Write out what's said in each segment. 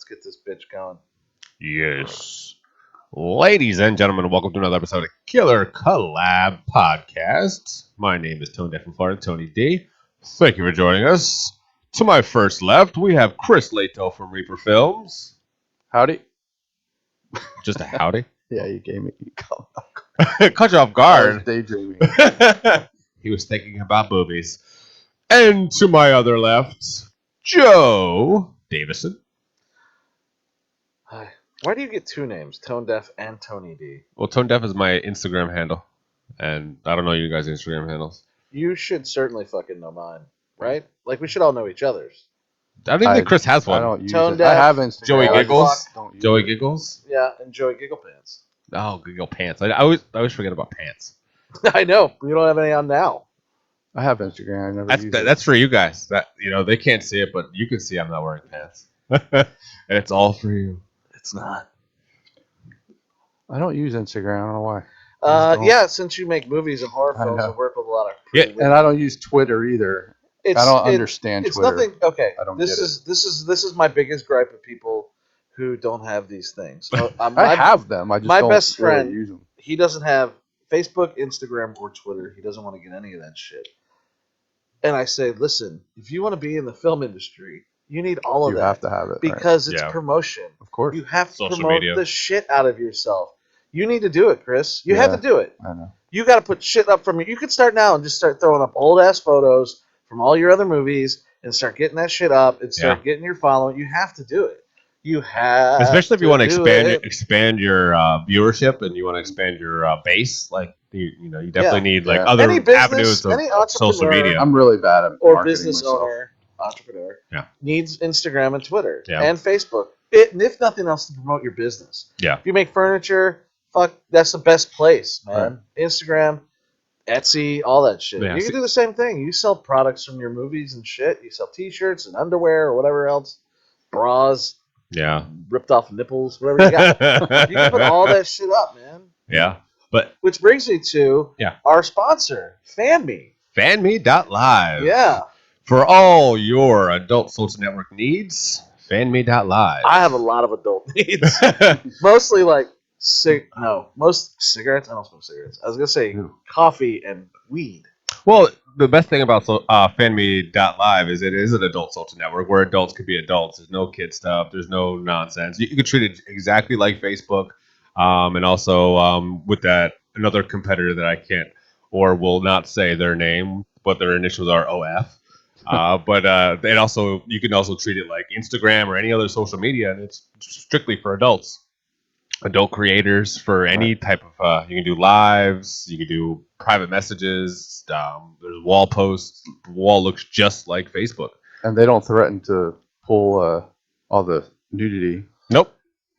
get this bitch going. Yes. Ladies and gentlemen, welcome to another episode of Killer Collab Podcast. My name is Tone Deaf from Florida, Tony D. Thank you for joining us. To my first left, we have Chris Lato from Reaper Films. Howdy. Just a howdy. Yeah, you gave me. You called. Cut you off I was guard. daydreaming. He was thinking about boobies. And to my other left, Joe Davison. Hi. Why do you get two names, Tone Deaf and Tony D? Well, Tone Deaf is my Instagram handle. And I don't know you guys' Instagram handles. You should certainly fucking know mine, right? Like, we should all know each other's. I don't even think Chris has I one. don't use Tone it. deaf. I have Instagram. Joey I just Giggles? don't use Joey it. Giggles? Yeah, and Joey Gigglepants. Oh, Giggle Pants. I always forget about pants. I know. We don't have any on now. I have Instagram. I never use it. That's for you guys. That they can't see it, but you can see I'm not wearing pants. And it's all for you. It's not. I don't use Instagram. I don't know why. I just don't. Yeah, since you make movies and horror I films know. and work with a lot of Yeah, pretty And I don't use Twitter either. I don't understand it's Twitter. nothing. Okay, I don't this get is my biggest gripe with people who don't have these things. I have them. I just my don't best really friend- use them. He doesn't have Facebook, Instagram, or Twitter. He doesn't want to get any of that shit. And I say, listen, if you want to be in the film industry, you need all of You that have to have it. Right? because it's Yeah. promotion. Of course. You have to Social promote media. the shit out of yourself. You need to do it, Chris. You have Yeah. to do it. I know. You got to put shit up from you could start now and just start throwing up old ass photos from all your other movies and start getting that shit up and start getting your following. You have to do it. You have, especially if you want to do expand your viewership and you want to expand your base. Like you definitely need like Yeah. other Any business, avenues of any entrepreneur social media. I'm really bad at or marketing business myself. owner, entrepreneur, Yeah. needs Instagram and Twitter Yeah. and Facebook. And if nothing else, to promote your business. Yeah. If you make furniture, fuck, that's the best place, man. Instagram, Etsy, all that shit. Yeah, You can do the same thing. You sell products from your movies and shit. You sell T-shirts and underwear or whatever else, bras, Yeah. ripped off nipples, whatever you got. You can put all that shit up, man. Yeah. But Which brings me to Yeah. our sponsor, FanMe. fanme.live. Yeah. For all your adult social network needs, fanme.live. I have a lot of adult needs. Mostly like most cigarettes. I don't smoke cigarettes. I was gonna say coffee and weed. Well, the best thing about fanme.live is it is an adult social network where adults could be adults. There's no kid stuff. There's no nonsense. You can treat it exactly like Facebook. And also with that, another competitor that I can't or will not say their name, but their initials are OF. But it also you can also treat it like Instagram or any other social media, and it's strictly for adults. Adult creators for any type of you can do lives, you can do private messages, there's wall posts. The wall looks just like Facebook. And they don't threaten to pull all the nudity. Nope.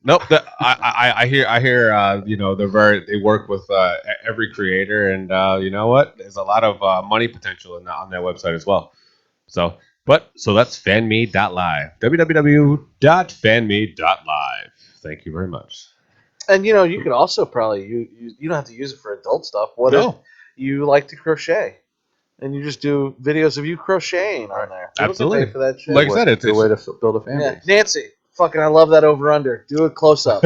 I hear they work with every creator, and you know what, there's a lot of money potential on their website as well. So that's fanme.live, www.fanme.live. Thank you very much. And you could also probably you don't have to use it for adult stuff. What if you like to crochet, and you just do videos of you crocheting on there? People can Absolutely. pay for that shit. Like I said, it's a way to build a fan Yeah. base. Nancy, fucking, I love that over under. Do a close up.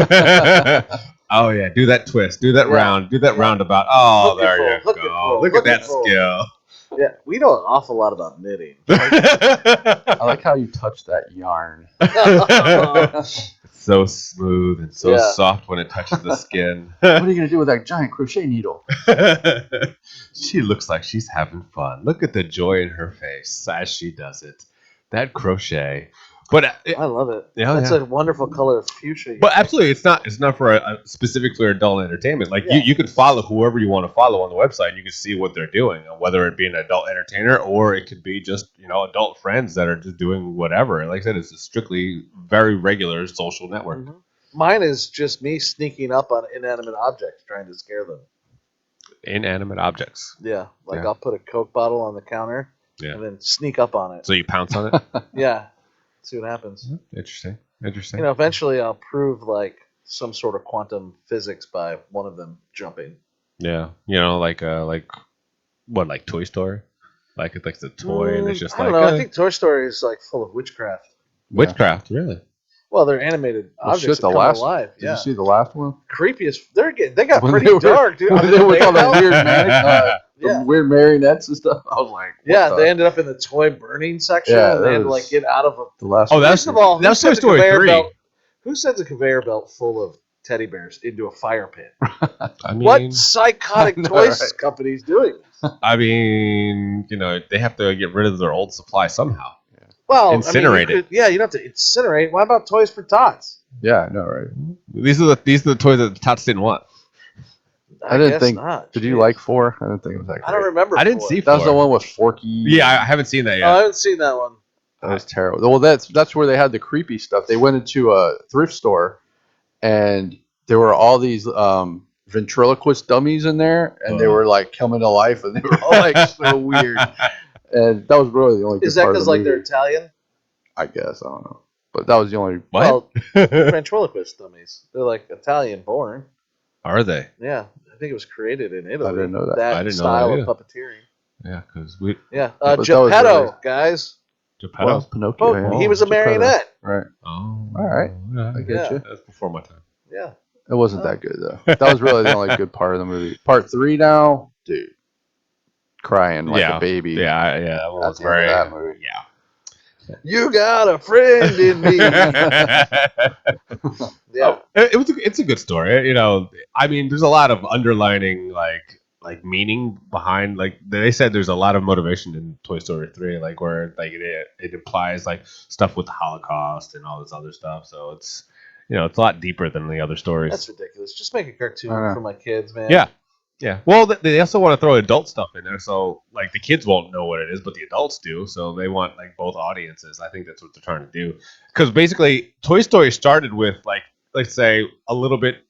Oh yeah, do that twist, do that round, do that roundabout. Oh, Hook there and you pull, hook and go. pull, Look hook at and that pull. skill. Yeah, we know an awful lot about knitting. I like how you touch that yarn. So smooth and so soft when it touches the skin. What are you going to do with that giant crochet needle? She looks like she's having fun. Look at the joy in her face as she does it. That crochet. But I love it. Yeah, That's yeah. a wonderful color of fuchsia. But absolutely, it's not for a specific for adult entertainment. Like Yeah. you can follow whoever you want to follow on the website. And you can see what they're doing, whether it be an adult entertainer or it could be just adult friends that are just doing whatever. Like I said, it's a strictly very regular social network. Mhm. Mine is just me sneaking up on inanimate objects, trying to scare them. Inanimate objects. Yeah, like Yeah. I'll put a Coke bottle on the counter Yeah. and then sneak up on it. So you pounce on it. Yeah, see what happens. Interesting. Interesting. Eventually I'll prove like some sort of quantum physics by one of them jumping. Yeah. Like Toy Story. Like it's like the toy, and it's just I like don't know. I think Toy Story is like full of witchcraft. witchcraft. Really. Well, they're animated objects that come alive. Did you see the last one? Creepiest. They got pretty dark, dude. When they were all the weird weird marionettes and stuff. I was like, they ended up in the toy burning section, and they had to like get out of the last. Oh, first of all, that's Toy Story 3. Who sends a conveyor belt full of teddy bears into a fire pit? I mean, what psychotic toy company's doing this? I mean, they have to get rid of their old supply somehow. Yeah. Well, incinerate it. Yeah, you don't have to incinerate. What about Toys for Tots? Yeah, I know, right? These are the toys that the Tots didn't want. I didn't think. Did you like 4? I didn't think it was that great. I don't remember. I didn't see 4. That was the one with Forky. Yeah, I haven't seen that yet. Oh, I haven't seen that one. That was terrible. Well, that's where they had the creepy stuff. They went into a thrift store, and there were all these ventriloquist dummies in there, and they were like coming to life, and they were all like so weird. And that was really the only. Is that because like they're Italian? I guess I don't know, but that was the only. Well, ventriloquist dummies. They're like Italian born. Are they? Yeah, I think it was created in Italy. I didn't know that. That style of puppeteering. Yeah, because we. Yeah, Geppetto, really... guys. Geppetto? Well, Pinocchio. Oh, he was a marionette. Right. Oh. All right. I get you. That's before my time. Yeah. It wasn't that good, though. That was really the only good part of the movie. Part 3 now, dude. Crying like a baby. Yeah. That was very... that movie. Yeah. You got a friend in me. Yeah. It's a good story. I mean, there's a lot of underlining, like meaning behind, like they said there's a lot of motivation in Toy Story 3, like where like it implies like stuff with the Holocaust and all this other stuff. So it's it's a lot deeper than the other stories. That's ridiculous. Just make a cartoon for my kids, man. Yeah. Well, they also want to throw adult stuff in there, so like the kids won't know what it is, but the adults do. So they want like both audiences. I think that's what they're trying to do. Because basically, Toy Story started with like, let's say, a little bit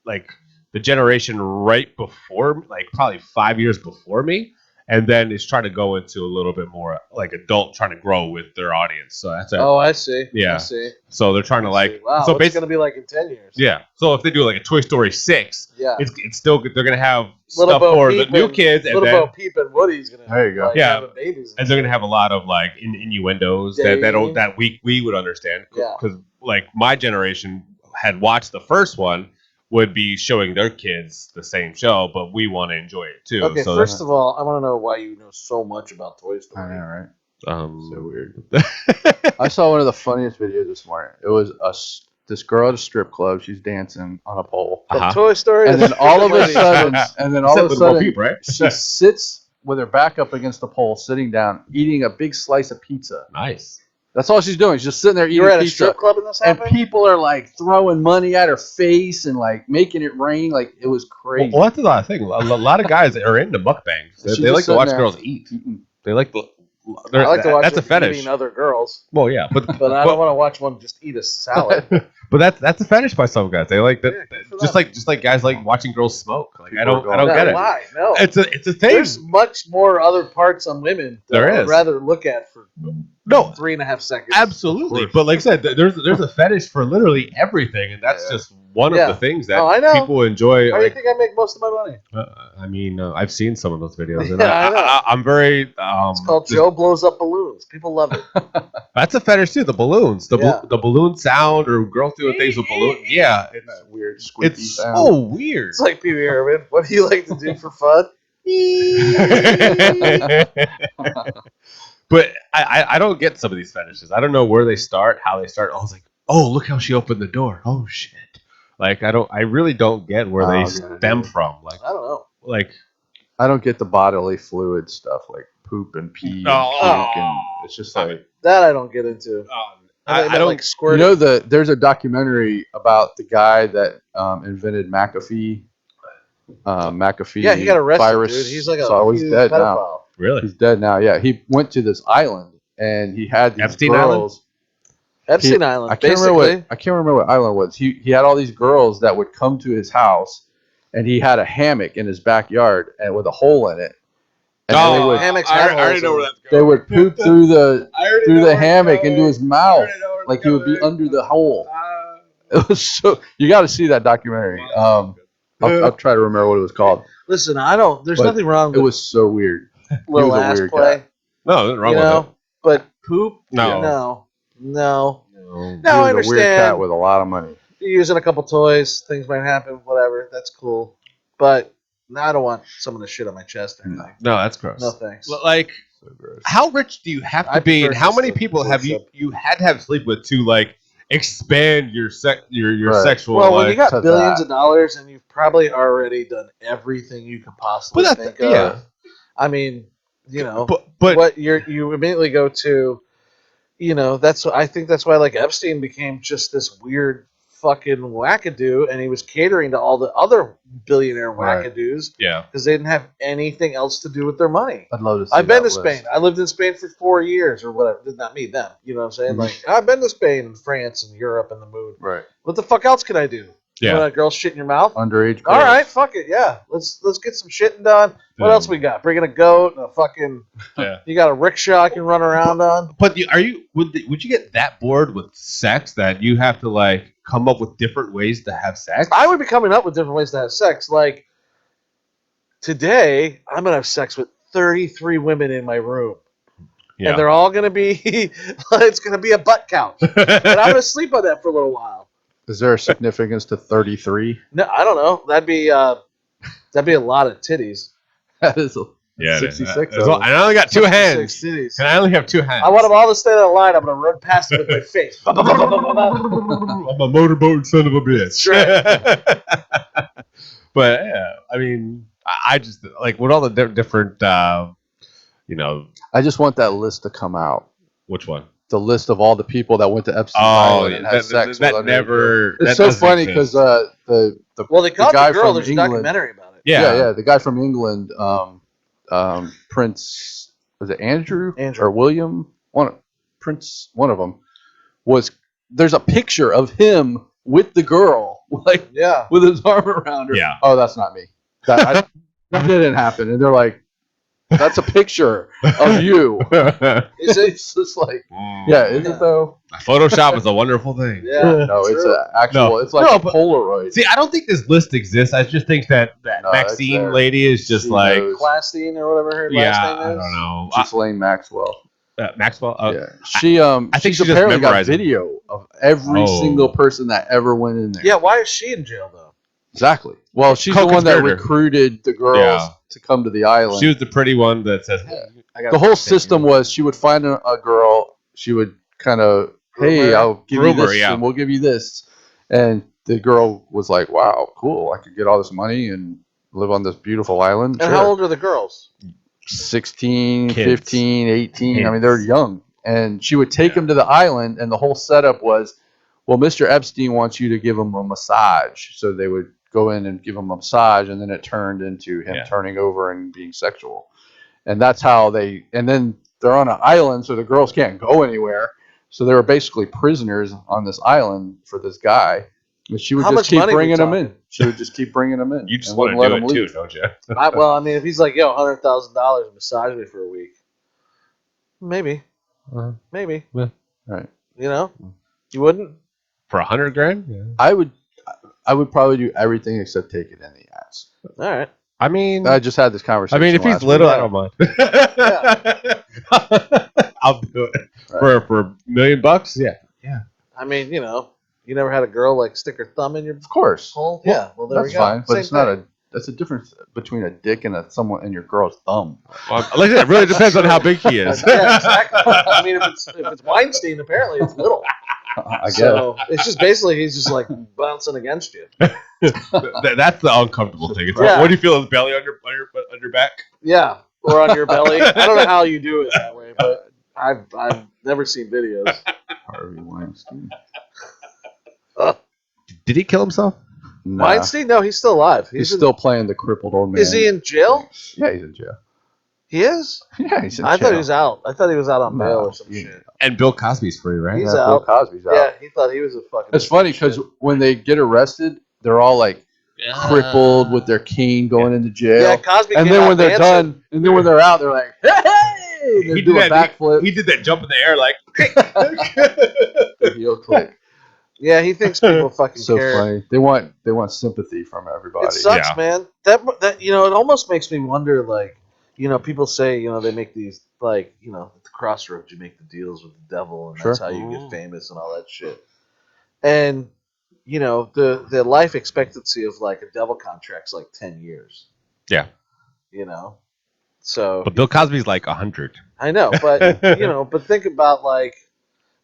like the generation right before, like probably 5 years before me, and then it's trying to go into a little bit more like adult, trying to grow with their audience. So that's I see. Yeah. I see. So they're trying to like. Wow. So what's it gonna be like in 10 years? Yeah. So if they do like a Toy Story 6, it's still they're gonna have Little stuff Bo for Peep the new kids, and then Bo Peep and Woody's gonna. There you go. Like, yeah. Babies and they're gonna have a lot of like innuendos that we would understand. Because like my generation had watched the first one. Would be showing their kids the same show, but we want to enjoy it too. Okay, so first of all, I want to know why you know so much about Toy Story. I know, right? So weird. I saw one of the funniest videos this morning. It was this girl at a strip club. She's dancing on a pole. Toy Story, and then all of a sudden, right? She sits with her back up against the pole, sitting down, eating a big slice of pizza. Nice. That's all she's doing. She's just sitting there eating pizza. You're at pizza. a strip club and this happened? And people are like throwing money at her face and like making it rain. Like it was crazy. Well, that's the thing. A lot of guys are into mukbangs. They like to watch girls eat. They like to. I like to watch that's a fetish. Eating other girls. Well, yeah, but I don't want to watch one just eat a salad. But that's a fetish by some guys. They like that. Just like guys like watching girls smoke. Like I don't get it. Why? No. It's a thing. There's much more other parts on women that I would rather look at for 3.5 seconds. Absolutely. But like I said, there's a fetish for literally everything, and that's just one of the things that people enjoy. How do you think I make most of my money? I mean, I've seen some of those videos, and I know. I'm very. It's called Joe blows up balloons. People love it. That's a fetish too. The balloons, the balloon sound, or girls doing things with balloons. Yeah, it's that weird squeaky sound. So weird. It's like Pee Wee Herman. What do you like to do for fun? But I don't get some of these fetishes. I don't know where they start, how they start. I was like, oh, look how she opened the door. Oh shit. Like I really don't get where they stem from. Like I don't know. Like I don't get the bodily fluid stuff like poop and pee and puke, and it's just like that I don't get into. I don't like squirting. You know there's a documentary about the guy that invented McAfee. McAfee. Yeah, he got arrested. Virus. Dude. He's like he's dead pedophile. now. Really? He's dead now. Yeah, he went to this island and he had these Epstein girls. Epstein Island. I can't remember what island it was. He had all these girls that would come to his house, and he had a hammock in his backyard and with a hole in it. And I already know where that's going. They would poop through the hammock into his mouth, like he would be under the hole. It was so. You got to see that documentary. I'll try to remember what it was called. Listen, there's nothing wrong with it. Was so weird. Little ass play. No, nothing wrong with it. But poop? No. Now I He was a weird cat understand. with a lot of money. You're using a couple toys, things might happen, whatever. That's cool. But I don't want someone to shit on my chest or anything. No, that's gross. No thanks. Like, So gross. how rich do you have to I be, prefer and how just many the people have worship. you had to have sleep with to like expand your Right. sexual Well, life? when you got to billions that. of dollars and you've probably already done everything you could possibly But think yeah. of, I mean, you know, but what you immediately go to, you know, I think that's why like Epstein became just this weird fucking wackadoo, and he was catering to all the other billionaire Right. wackadoos yeah, because they didn't have anything else to do with their money. I'd love to see I've been to that Spain. list. I lived in Spain for 4 years or whatever. Not me, them. You know what I'm saying? Mhm. Like, I've been to Spain and France and Europe and the moon. Right. What the fuck else can I do? You yeah. want a girl shit in your mouth? Underage girls. All right, fuck it, yeah. Let's get some shitting done. What else we got? Bringing a goat and a fucking. Yeah. You got a rickshaw I can run around on. But would you get that bored with sex that you have to like come up with different ways to have sex? I would be coming up with different ways to have sex. Like today, I'm gonna have sex with 33 women in my room, and they're all gonna be. It's gonna be a butt couch, and I'm gonna sleep on that for a little while. Is there a significance to 33? No, I don't know. That'd be a lot of titties. That is Yeah, 66. and I only got two 66 hands, titties. and I only have two hands. I want them all to stay in a line. I'm gonna run past them with my face. I'm a motorboat son of a bitch. But yeah, I mean, I just like with all the different, you know. I just want that list to come out. Which one? The list of all the people that went to Epstein Island and had sex with that never. It's that so doesn't funny exist. because Well, they caught guy the girl. from There's a England- documentary about it. yeah, the guy from England, Prince, was it Andrew or William? One of them was. There's a picture of him with the girl, like with his arm around her. Yeah. Oh, that's not me. That didn't happen. And they're like, that's a picture of you. Is it? It's just like, yeah, is it though? Photoshop is a wonderful thing. Yeah. No, it's an actual. No. It's like No, a but- Polaroid. See, I don't think this list exists. I just think that No, Maxine that's lady is just She like, knows. Clastine or whatever her last name I is. don't know. Ghislaine Maxwell. Maxwell. Yeah, she I think she's she just apparently got memorized it. video of every single person that ever went in there. Yeah, why is she in jail though? Exactly. Well, she's the one that Co-conspirator. recruited the girls to come to the island. She was the pretty one that says, "Hey, I got The whole system was she would find a girl, she would kind of, hey, I'll give you this, and we'll give you this. And the girl was like, wow, cool. I could get all this money and live on this beautiful island. And how old are the girls? 16, Kids. 15, 18. I mean, Kids. they're young. And she would take them to the island, and the whole setup was, well, Mr. Epstein wants you to give him a massage. So they would go in and give him a massage, and then it turned into him turning over and being sexual. And that's how and then they're on an island, so the girls can't go anywhere. So they were basically prisoners on this island for this guy. And she would just keep bringing them in. She would just keep bringing them in. You just want to do it too, don't you?" Well, I mean, if he's like, yo, $100,000 massage me for a week, maybe, maybe. Yeah. Right. You know, you wouldn't. For $100,000? Yeah. I would probably do everything except take it in the ass. All right. I mean, I just had this conversation. if he's little, I don't mind. I'll do it for $1 million. Yeah. I mean, you know, you never had a girl like stick her thumb in your Of course. hole. Yeah. Well, there That's we go. fine, but Same it's not thing. that's a difference between a dick and someone in your girl's thumb. Well, like I said, it really depends on how big he is. Yeah, exactly. I mean, if it's Weinstein, apparently it's little. I guess. So it's just basically he's just like bouncing against you. That's the uncomfortable thing. It's Yeah. what do you feel? His belly on your back? Yeah, or on your belly. I don't know how you do it that way, but I've never seen videos. Harvey Weinstein. Did he kill himself? Nah, Weinstein? No, he's still alive. he's still playing the crippled old man. Is he in jail? Yeah, he's in jail. He is. Yeah, he's in I jail. thought he was out. I thought he was out on bail or some yeah. shit. And Bill Cosby's free, right? He's Bill out. Cosby's out. Yeah, he thought he was a fucking. It's funny because when they get arrested, they're all like crippled with their cane going into jail. Yeah, Cosby. And came then out when they're dancing. done, and then when they're out, they're like, hey! They do a backflip. He did that jump in the air like. Heel click. Yeah, he thinks people fucking So care. funny. They want sympathy from everybody. It sucks, Yeah. man. That you know, it almost makes me wonder. Like, people say, they make these, like, at the crossroads, you make the deals with the devil, and that's Sure. how you get famous and all that shit. And, the life expectancy of, like, a devil contract's like 10 years, Yeah. So, But Bill Cosby's like 100. I know, but, but think about, like,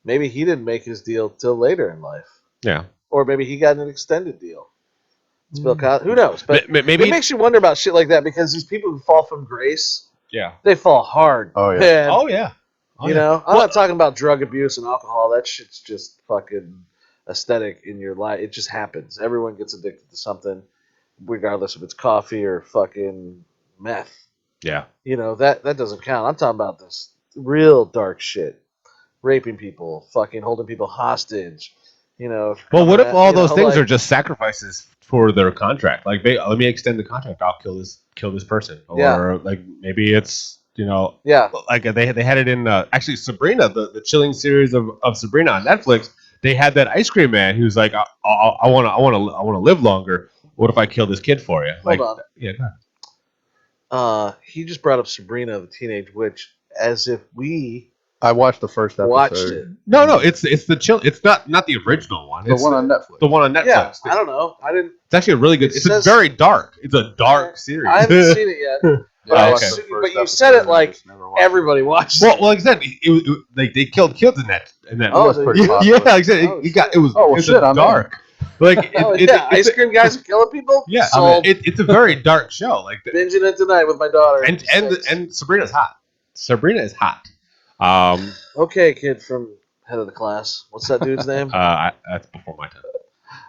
maybe he didn't make his deal till later in life. Yeah. Or maybe he got an extended deal. It's Bill Cosby. Who knows? But Maybe it makes you wonder about shit like that, because these people who fall from grace, Yeah. they fall hard. Oh, yeah. Man. Oh yeah. Oh, yeah. I'm not talking about drug abuse and alcohol. That shit's just fucking aesthetic in your life. It just happens. Everyone gets addicted to something, regardless if it's coffee or fucking meth. Yeah. That doesn't count. I'm talking about this real dark shit. Raping people, fucking holding people hostage. Well, what if all those things are just sacrifices for their contract? Like, let me extend the contract. I'll kill this person. Or like maybe it's like they had it in actually Sabrina, the chilling series of Sabrina on Netflix. They had that ice cream man who's like, I want to live longer. What if I kill this kid for you? Hold on. Yeah. Go ahead. He just brought up Sabrina the Teenage Witch as if we I watched the first episode. watched it. No, it's the chill. It's not the original one. The It's one on Netflix. The one on Netflix. Yeah, I don't know. I didn't. It's actually a really good. It's very dark. It's a dark series. I haven't seen it yet. Yeah, But you said it like everybody watched it. Well, like I said, like they killed kids in that. Oh, it's pretty popular. Yeah, like I said, it was. Oh, well, it's shit, I'm dark. Like ice cream guys are killing people. Yeah, Sold. it's a very dark show. Like Binging it tonight with my daughter. and Sabrina's hot. Sabrina is hot. Okay, kid from head of the class. What's that dude's name? That's before my time.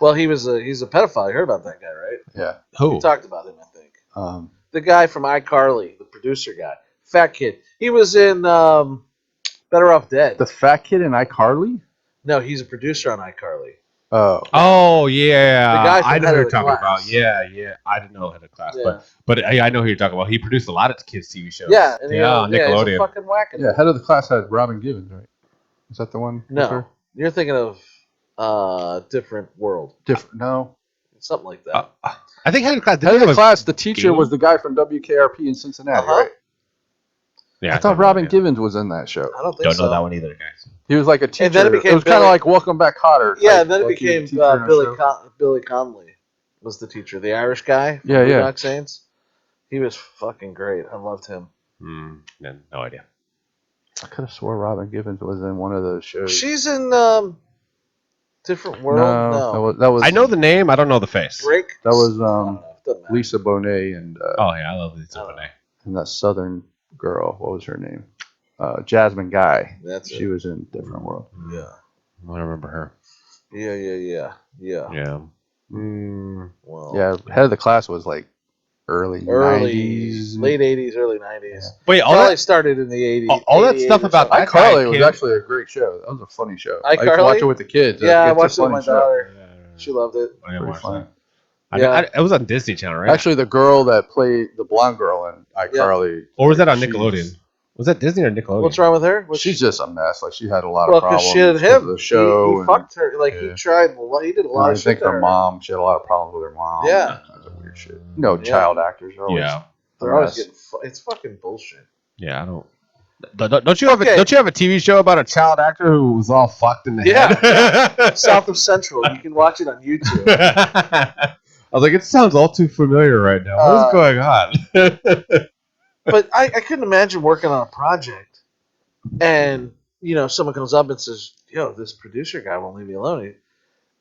Well, he's a pedophile. You heard about that guy, right? Yeah. Who? We talked about him, I think. Um, The guy from iCarly, the producer guy, fat kid. He was in Better Off Dead. the fat kid in iCarly? No, he's a producer on iCarly. Oh. Oh yeah, The guy from I know Head who of you're the talking Class. about. Yeah. I didn't know Head of Class, Yeah. but I know who you're talking about. He produced a lot of kids' TV shows. Yeah, and yeah, he's a Nickelodeon. fucking wackadoo. Yeah, head of the class had Robin Givens, right? Is that the one? with No, her? you're thinking of Different World, Different. No. something like that. I think Head of Class. Head of the class, the teacher was the guy from WKRP in Cincinnati, Uh-huh. right? Yeah, I thought Robin Givens was in that show. I don't think Don't so. know that one either, guys. He was like a teacher. And then it became was kind of Billy- like Welcome Back, Kotter. Yeah, type, and then it like he was a became teacher in a show. Billy Connolly was the teacher, the Irish guy. From Yeah, yeah. Boondock Saints. He was fucking great. I loved him. No idea. I could have swore Robin Givens was in one of those shows. She's in Different World. No, that was I know the name. I don't know the face. Break. that was I don't know. It doesn't matter. Lisa Bonet and Oh yeah, I love Lisa Bonet. and that Southern girl. What was her name? Jasmine Guy. That's She it. was in Different World. Yeah. I remember her. Yeah. Yeah. Well. Yeah, Head of the Class was like early 90s. late 80s, early 90s. Wait, all Probably that started in the 80s. all that 88 stuff or about something. that guy iCarly was came- actually a great show. That was a funny show. I used to iCarly? watch it with the kids. Yeah, I It's a watched it with my funny show. daughter. She loved it. I didn't Pretty watch funny. that. Yeah. It was on Disney Channel, right? Actually, the girl that played the blonde girl in iCarly. or was that on she's- Nickelodeon? Was that Disney or Nickelodeon? What's wrong with her? She's just a mess. Like she had a lot Well, of because problems. she had because of him. the show. He and- fucked her. Like, he Yeah. tried. He did a lot I of shit think to her her. mom. She had a lot of problems with her mom. Yeah. That's a weird shit. No, Yeah. child actors are always. Yeah. They're always getting. It's fucking bullshit. Yeah, I don't. Don't you have Okay. don't you have a TV show about a child actor who was all fucked in the head? South of Central. You can watch it on YouTube. I was like, it sounds all too familiar right now. What is going on? But I couldn't imagine working on a project and, someone comes up and says, yo, this producer guy won't leave me alone.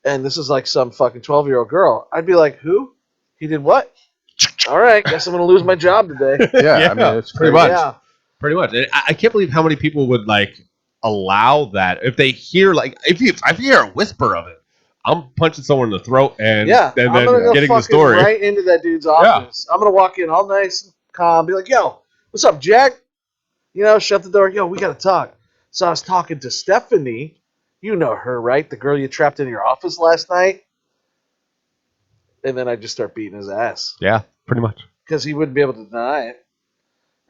And this is like some fucking 12-year-old girl. I'd be like, who? He did what? All right, guess I'm going to lose my job today. Yeah, I mean, it's pretty crazy. much. Yeah. Pretty much. And I can't believe how many people would like allow that if they hear if you hear a whisper of it. I'm punching someone in the throat and Yeah, then I'm gonna go getting the fucking story. right into that dude's office. I'm gonna walk in all nice and calm, be like, "Yo, what's up, Jack?" Shut the door. Yo, we gotta talk. So I was talking to Stephanie. You know her, right? The girl you trapped in your office last night. And then I just start beating his ass Yeah, pretty much. because he wouldn't be able to deny it.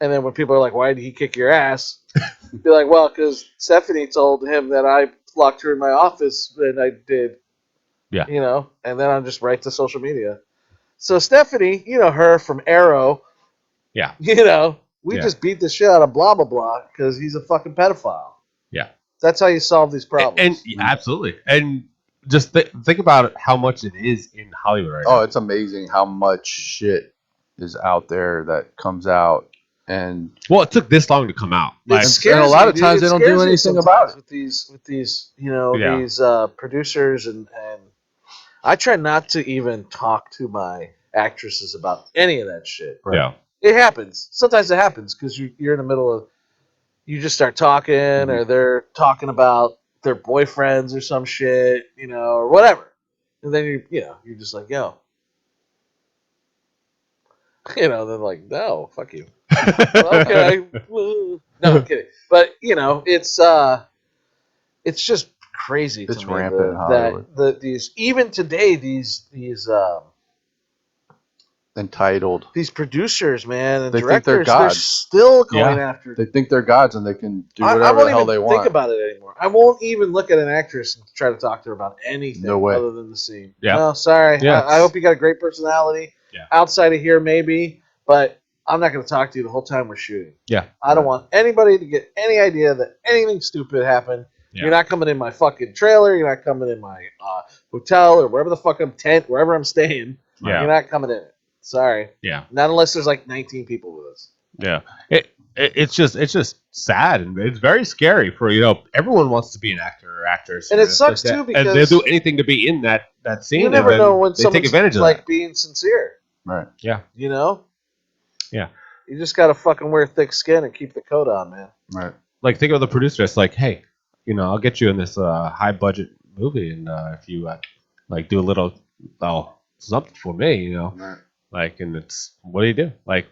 And then when people are like, "Why did he kick your ass?" Be like, "Well, because Stephanie told him that I locked her in my office, and I did." Yeah. And then I'm just right to social media. So Stephanie, her from Arrow. Yeah. We just beat the shit out of blah blah blah because he's a fucking pedophile. Yeah. That's how you solve these problems. And absolutely. And just think about how much it is in Hollywood right now. Oh, it's amazing how much shit is out there that comes out. And well, it took this long to come out. It Like, scares and a lot me, of times dude. they It don't do scares me anything sometimes about it. with these you know Yeah. these producers and I try not to even talk to my actresses about any of that shit. Right. yeah. It happens. Sometimes it happens because you're in the middle of you just start talking or they're talking about their boyfriends or some shit, you know, or whatever, and then you're just like, yo, you know, they're like, no, fuck you. Okay, no, I'm kidding, but you know, it's just crazy to It's me rampant in Hollywood. that these even today Entitled. these producers, man, and They think they're directors, they're gods. still going Yeah. after. They think they're gods and they can do I whatever won't the hell even they think want. about it anymore. I won't even look at an actress and try to talk to her about anything No way. other than the scene. Yeah. No, sorry. Yeah. I hope you got a great personality. Yeah. Outside of here, maybe, but I'm not going to talk to you the whole time we're shooting. Yeah. I don't want anybody to get any idea that anything stupid happened. Yeah. You're not coming in my fucking trailer. You're not coming in my hotel or wherever the fuck I'm wherever I'm staying. Yeah. You're not coming in it. Sorry. Yeah. Not unless there's like 19 people with us. Yeah. It's just sad and it's very scary for everyone wants to be an actor or actress. And it sucks like too that. And they'll because do anything to be in that scene. you and never then know when they take someone's advantage of like that. being sincere. Right. Yeah. You know? Yeah. You just gotta fucking wear thick skin and keep the coat on, man. Right. Like think of the producer. It's like, hey, I'll get you in this high budget movie, and if you like do a little something for me, Right. like, and it's what do you do? Like,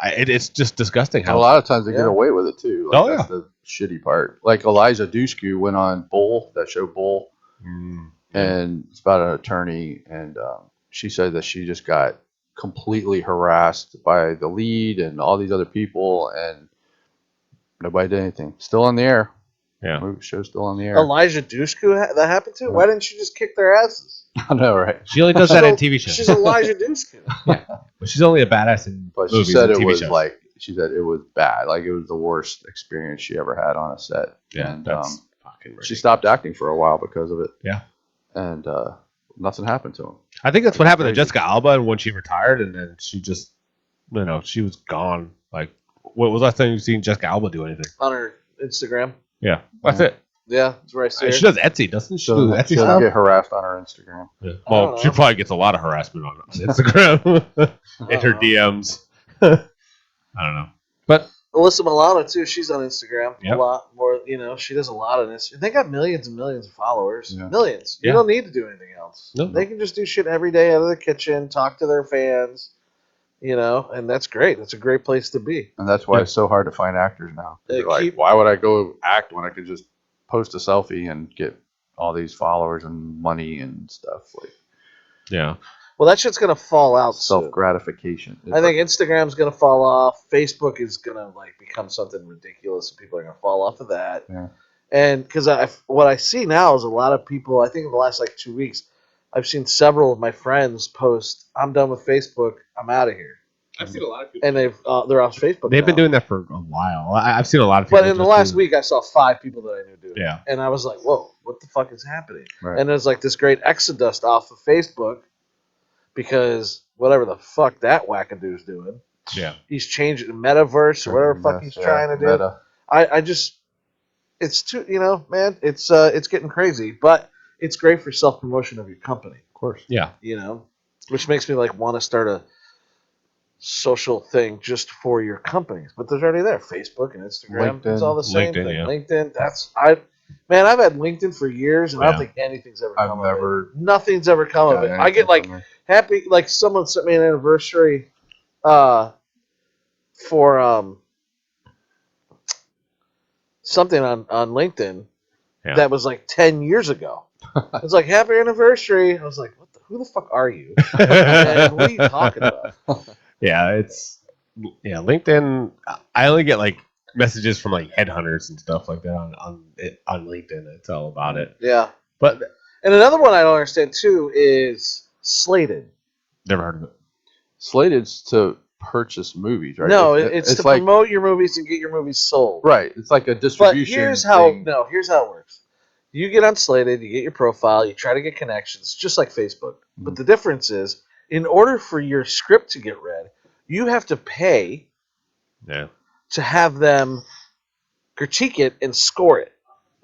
it's just disgusting And a how lot of times they Yeah. get away with it too. Like, Oh, that's the shitty part. Like Eliza Dushku went on Bull, that show Bull, and it's about an attorney, and she said that she just got completely harassed by the lead and all these other people, and nobody did anything. Still on the air. yeah. Movie show's still on the air. Elijah Dushku that happened to? Yeah. Why didn't she just kick their asses? I know, right? She only does that in TV shows. She's Elijah Dushku. But she's only a badass in But she movies said and it TV was shows. she said it was bad. Like it was the worst experience she ever had on a set. Yeah, and that's fucking ridiculous. she stopped acting for a while because of it. Yeah. And nothing happened to him. I think that's what happened to Crazy. Jessica Alba, and when she retired, and then she just, she was gone. Like, what was the last time you've seen Jessica Alba do anything? On her Instagram. Yeah, that's it. Yeah, that's where I see her. She does Etsy, doesn't she? She Do doesn't, Etsy she doesn't stuff? get harassed on her Instagram. Yeah. I Well, don't she know. probably gets a lot of harassment on Instagram in her know. DMs. I don't know, but Alyssa Milano too. She's on Instagram Yep. a lot more. She does a lot on Instagram. They got millions and millions of followers. Yeah. Millions. You Yeah. don't need to do anything else. No. They can just do shit every day out of the kitchen, talk to their fans. And that's great. That's a great place to be. And that's why Yeah. it's so hard to find actors now. They They're like, keep- why would I go act when I could just post a selfie and get all these followers and money and stuff? Like yeah, Well, that shit's gonna fall out soon. self gratification. I think Instagram's gonna fall off. Facebook is gonna become something ridiculous, and people are gonna fall off of that. Yeah. And because what I see now is a lot of people. I think in the last 2 weeks, I've seen several of my friends post, "I'm done with Facebook. I'm out of here," I've seen a lot of people, and they're off Facebook. they've now. been doing that for a while. I've seen a lot of people. But in the just last do- week, I saw 5 people that I knew do it. Yeah. And I was like, "Whoa, what the fuck is happening?" Right. And there's this great exodus off of Facebook because whatever the fuck that wackadoo's doing. yeah, He's changing the metaverse or whatever the fuck he's trying to do. Meta. I just, it's too, man, it's getting crazy, but it's great for self promotion of your company, Of course. yeah. which makes me want to start a social thing just for your companies. But there's already there, Facebook and Instagram. It's all the same LinkedIn, thing. yeah. LinkedIn. I've had LinkedIn for years, and I Yeah. don't think anything's ever I've come never of it. Nothing's ever come of got it. I get anything from there. happy, someone sent me an anniversary for something on LinkedIn Yeah. that was 10 years ago. It's like, happy anniversary. I was like, who the fuck are you? And what are you talking about? Yeah, LinkedIn. I only get messages from headhunters and stuff like that on LinkedIn. It's all about it. Yeah. But And another one I don't understand too is Slated. never heard of it. Slated's to purchase movies, right? No, it's to like, promote your movies and get your movies sold. right. It's like a But distribution here's how thing. here's how it works. You get unslated, you get your profile, you try to get connections, just like Facebook. But the difference is, in order for your script to get read, you have to pay to have them critique it and score it.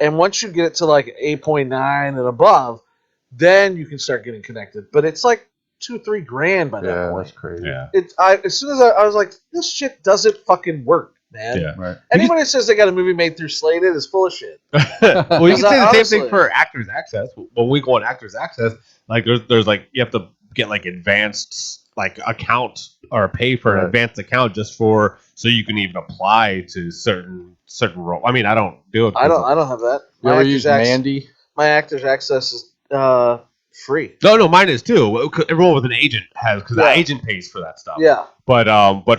And once you get it to like 8.9 and above, then you can start getting connected. But it's like $2-3 grand by that Yeah, point. that's crazy. Yeah. As soon as I was like, this shit doesn't fucking work, man. Yeah. Right. Anyone that says they got a movie made through Slated is full of shit. Well, you can say the same Honestly. thing for Actors Access. When we go on Actors Access, like there's like you have to get like advanced like account or pay for an advanced account just for so you can even apply to certain role. I mean, I don't do it. I don't have that. You ever use Mandy? My Actors Access is free. No, mine is too. Everyone with an agent has because the agent pays for that stuff. Yeah. But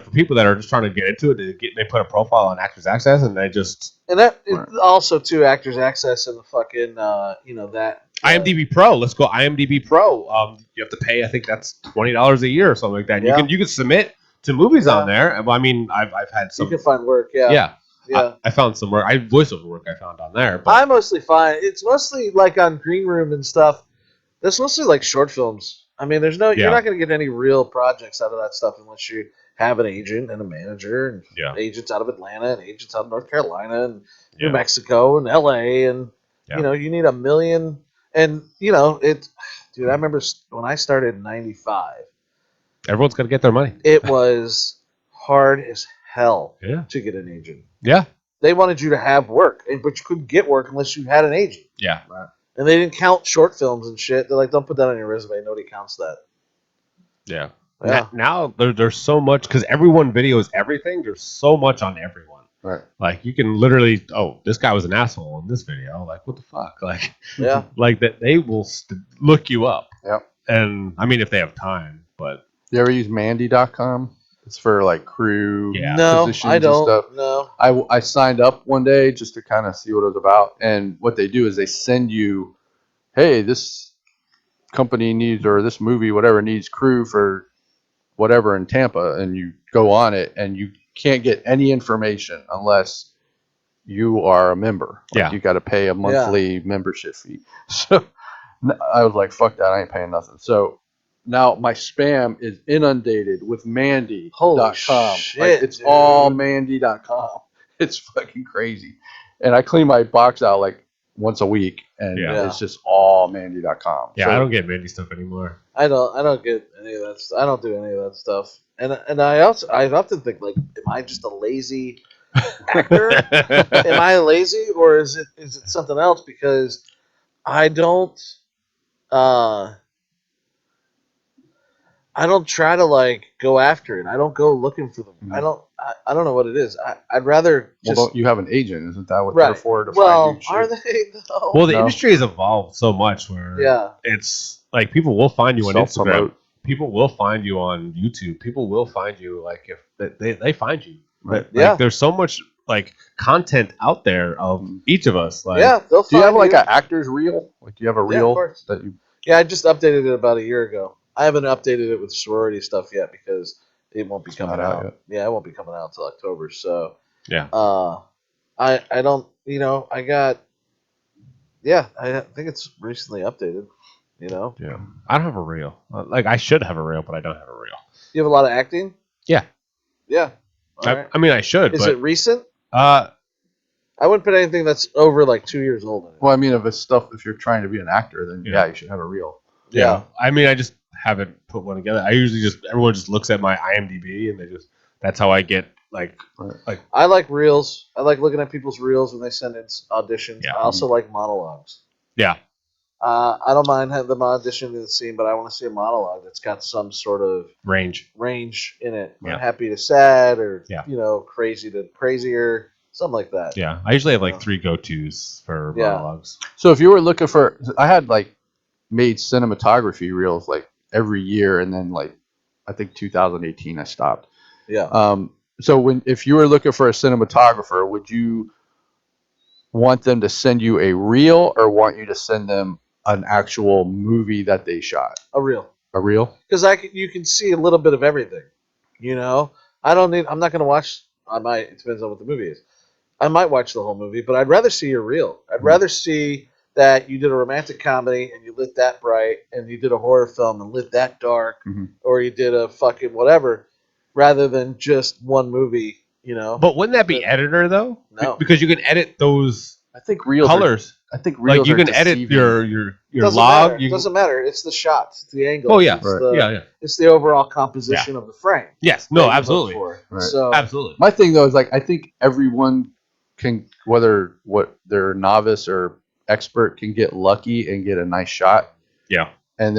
for people that are just trying to get into it, they put a profile on Actors Access and they just that also too Actors Access and the fucking that IMDb Pro. Let's go IMDb Pro. You have to pay. I think that's $20 a year or something like that. And you can submit to movies on there. I mean, I've had some. You can find work. Yeah. I found some work. Voiceover work I found on there. But I mostly find it's mostly like on Green Room and stuff. That's mostly like short films. I mean, you're not going to get any real projects out of that stuff unless you have an agent and a manager and agents out of Atlanta and agents out of North Carolina and New Mexico and LA and you need $1 million and dude, I remember when I started in '95. Everyone's got to get their money. It was hard as hell to get an agent. Yeah. They wanted you to have work, but you couldn't get work unless you had an agent. Yeah. Right. And they didn't count short films and shit. They're like, don't put that on your resume. Nobody counts that. Yeah. Now there's so much because everyone videos everything. There's so much on everyone. Right. Like you can literally, this guy was an asshole in this video. Like what the fuck? Like like that they will look you up. Yep. And I mean if they have time, but you ever use Mandy.com? It's for like crew positions I don't. and stuff. No. I signed up one day just to kind of see what it was about. And what they do is they send you, hey, this company needs, or this movie, whatever, needs crew for whatever in Tampa. And you go on it and you can't get any information unless you are a member. Like you got to pay a monthly membership fee. So I was like, fuck that. I ain't paying nothing. So now my spam is inundated with Mandy.com. Holy shit, like it's all Mandy.com. It's fucking crazy. And I clean my box out like once a week, and it's just all Mandy.com. Yeah, so, I don't get Mandy stuff anymore. I don't get any of that. I don't do any of that stuff. And I often think like, am I just a lazy actor? Am I lazy, or is it something else? Because I don't try to like go after it. I don't go looking for them. Mm-hmm. I don't know what it is. I'd rather just. Well, you have an agent, isn't that what they're for? To well, find you are they? No. Well, the industry has evolved so much where it's like people will find you on Instagram. People will find you on YouTube. People will find you like if they find you. Right. Like, there's so much like content out there of each of us. Like, they'll find do you have like an actor's reel? Like, do you have a reel that you? Yeah, I just updated it about a year ago. I haven't updated it with sorority stuff yet because it won't be coming out. Yeah, it won't be coming out until October. So I don't. I got. Yeah, I think it's recently updated. Yeah, I don't have a reel. Like I should have a reel, but I don't have a reel. You have a lot of acting. Yeah. Yeah. I mean, I should. Is it recent? I wouldn't put anything that's over like 2 years old in it. Well, I mean, if it's stuff, if you're trying to be an actor, then you should have a reel. Yeah. I mean, I just haven't put one together. I usually everyone just looks at my IMDb and that's how I get like. I like reels. I like looking at people's reels when they send in auditions. Yeah. I also like monologues. Yeah. I don't mind having them audition in the scene, but I want to see a monologue that's got some sort of range in it. Yeah. Happy to sad, or crazy to crazier, something like that. Yeah, I usually have like 3 go-tos for monologues. So if you were looking for, I had like made cinematography reels like every year, and then like I think 2018 I stopped. Yeah. So if you were looking for a cinematographer, would you want them to send you a reel, or want you to send them an actual movie that they shot? A reel. A reel? Because you can see a little bit of everything. You know, I don't need. I'm not gonna watch. I might. It depends on what the movie is. I might watch the whole movie, but I'd rather see your reel. I'd rather see that you did a romantic comedy and you lit that bright, and you did a horror film and lit that dark, or you did a fucking whatever, rather than just one movie. You know. But wouldn't that be editor though? No. Because you can edit those I think reels colors. I think Like reels you are can edit deceiving. your Doesn't log. matter. You can, Doesn't matter. It's the shots. It's the angle. oh yeah, It's the, yeah. It's the overall composition of the frame. Yes. that No. you look Absolutely. for. Right. So Absolutely. My thing though is like I think everyone can, whether what they're novice or expert, can get lucky and get a nice shot. Yeah. And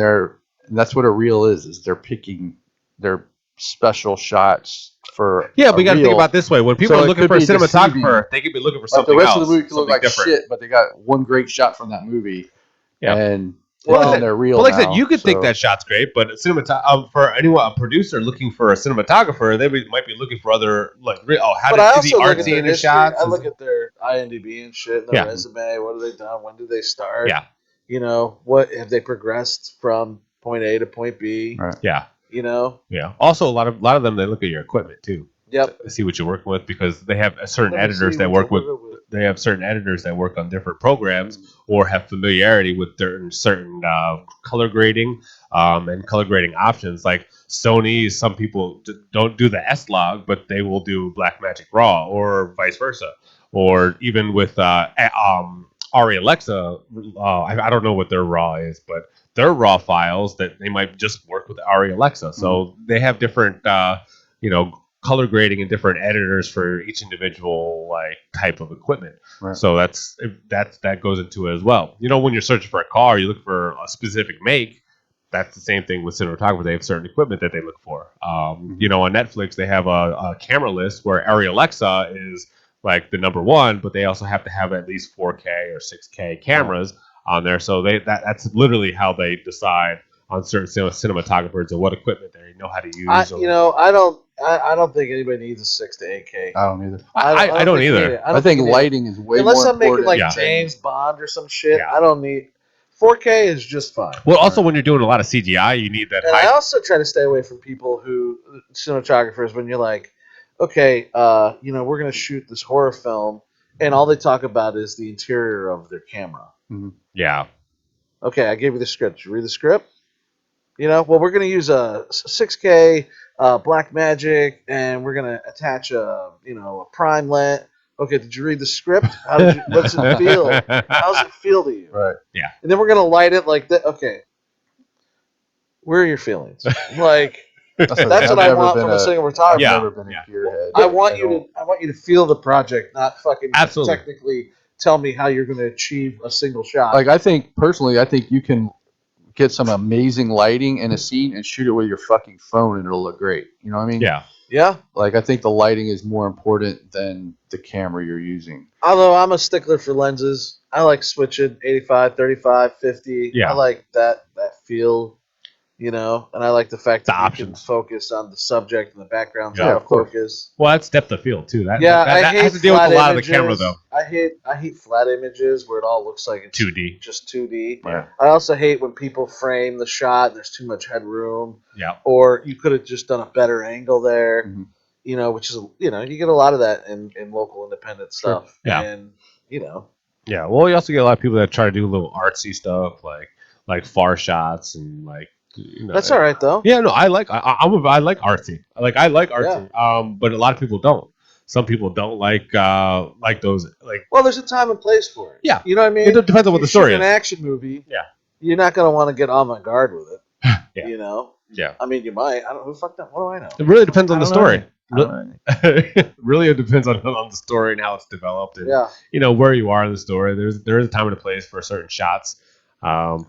that's what a reel is they're picking their special shots for Yeah, but you got to think reel. about it this way. When people So are it looking could for a be cinematographer, deceiving. they could be looking for Like something the rest else, of the movie could look something like different. shit, but they got one great shot from that movie. Yeah. And Well, it's like on their reel. But like I said, now, you could think so- that shot's great, but for anyone, a producer looking for a cinematographer, might be looking for other But I is he also look at artsy their in his history. shots? I look at their IMDb and shit, and their Yeah. resume. What have they done? When did they start? Yeah. You know, what have they progressed from point A to point B? Right. Yeah. You know. Yeah. Also, a lot of them, they look at your equipment too. Yep. To see what you're working with, because they have certain Let me editors see that what work you're with. working with. They have certain editors that work on different programs or have familiarity with certain color grading and color grading options. Like Sony, some people don't do the S log, but they will do Blackmagic Raw, or vice versa, or even with Ari Alexa. I don't know what their Raw is, but their raw files that they might just work with Ari Alexa. So they have different, color grading and different editors for each individual type of equipment. Right. So that goes into it as well. You know, when you're searching for a car, you look for a specific make. That's the same thing with cinematography. They have certain equipment that they look for. You know, on Netflix, they have a camera list where Ari Alexa is like the number one, but they also have to have at least 4K or 6K cameras on there. So that's literally how they decide on certain cinematographers and what equipment they know how to use. I don't think anybody needs a 6 to 8K. I don't either. I don't think you either. need it. I think lighting is way unless more I'm making important. like Yeah. James Bond or some shit. Yeah. I don't need 4K is just fine. Well, also when you're doing a lot of CGI, you need that And I high. also try to stay away from people who cinematographers when you're like, okay, we're gonna shoot this horror film, and all they talk about is the interior of their camera. Yeah. Okay, I gave you the script. Did you read the script? Well, we're gonna use a 6K black magic, and we're gonna attach a prime lens. Okay, did you read the script? What's it feel? How's it feel to you? Right. Yeah. And then we're gonna light it like that. Okay, where are your feelings? Like that's what I want from a cinematographer. I've Yeah. never been a gearhead. I want you to feel the project, not fucking Absolutely. technically tell me how you're going to achieve a single shot. Like I think you can get some amazing lighting in a scene and shoot it with your fucking phone and it'll look great. You know what I mean? Yeah. Yeah. Like I think the lighting is more important than the camera you're using. Although I'm a stickler for lenses, I like switching 85, 35, 50. Yeah. I like that feel, and I like the fact that you options. can focus on the subject and the background's Yeah, out of of course. focus. Well, that's depth of field too. That I hate has to deal with flat a lot images. of the camera though. I hate flat images where it all looks like it's 2D. just 2D. Right. I also hate when people frame the shot and there's too much headroom. Yeah. Or you could have just done a better angle there. Mhm. Which is you get a lot of that in local independent stuff. Yeah. And Yeah. Well, you also get a lot of people that try to do a little artsy stuff like far shots and that's all right though. Yeah, no, I like artsy. I like artsy. But a lot of people don't. Some people don't like those Well, there's a time and place for it. Yeah. You know what I mean? It depends on what the story An is. action movie. Yeah. You're not gonna want to get avant-garde with it. Yeah. Yeah. I mean, you might. I don't know. Who fucked up? What do I know? It really depends on the story. Right. Really, it depends on the story and how it's developed, and where you are in the story. There is a time and a place for certain shots. But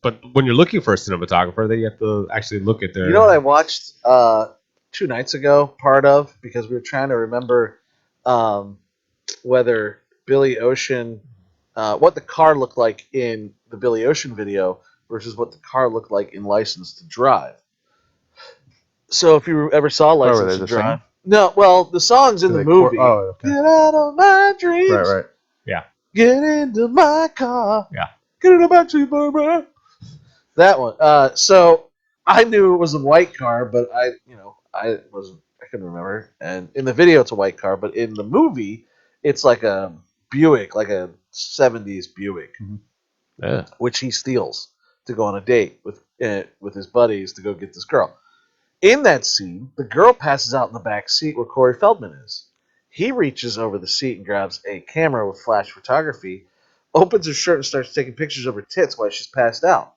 but when you're looking for a cinematographer, then you have to actually look at their. You know what I watched 2 nights ago? Part of because we were trying to remember whether Billy Ocean, what the car looked like in the Billy Ocean video versus what the car looked like in License to Drive. So if you ever saw License to Drive, no, well the songs in the movie. Okay. Get out of my dreams. Right. Yeah. Get into my car. Yeah. Get in the backseat, baby. That one. So I knew it was a white car, but I couldn't remember. And in the video, it's a white car, but in the movie, it's like a Buick, like a '70s Buick, Yeah. which he steals to go on a date with his buddies to go get this girl. In that scene, the girl passes out in the back seat where Corey Feldman is. He reaches over the seat and grabs a camera with flash photography, opens her shirt and starts taking pictures of her tits while she's passed out.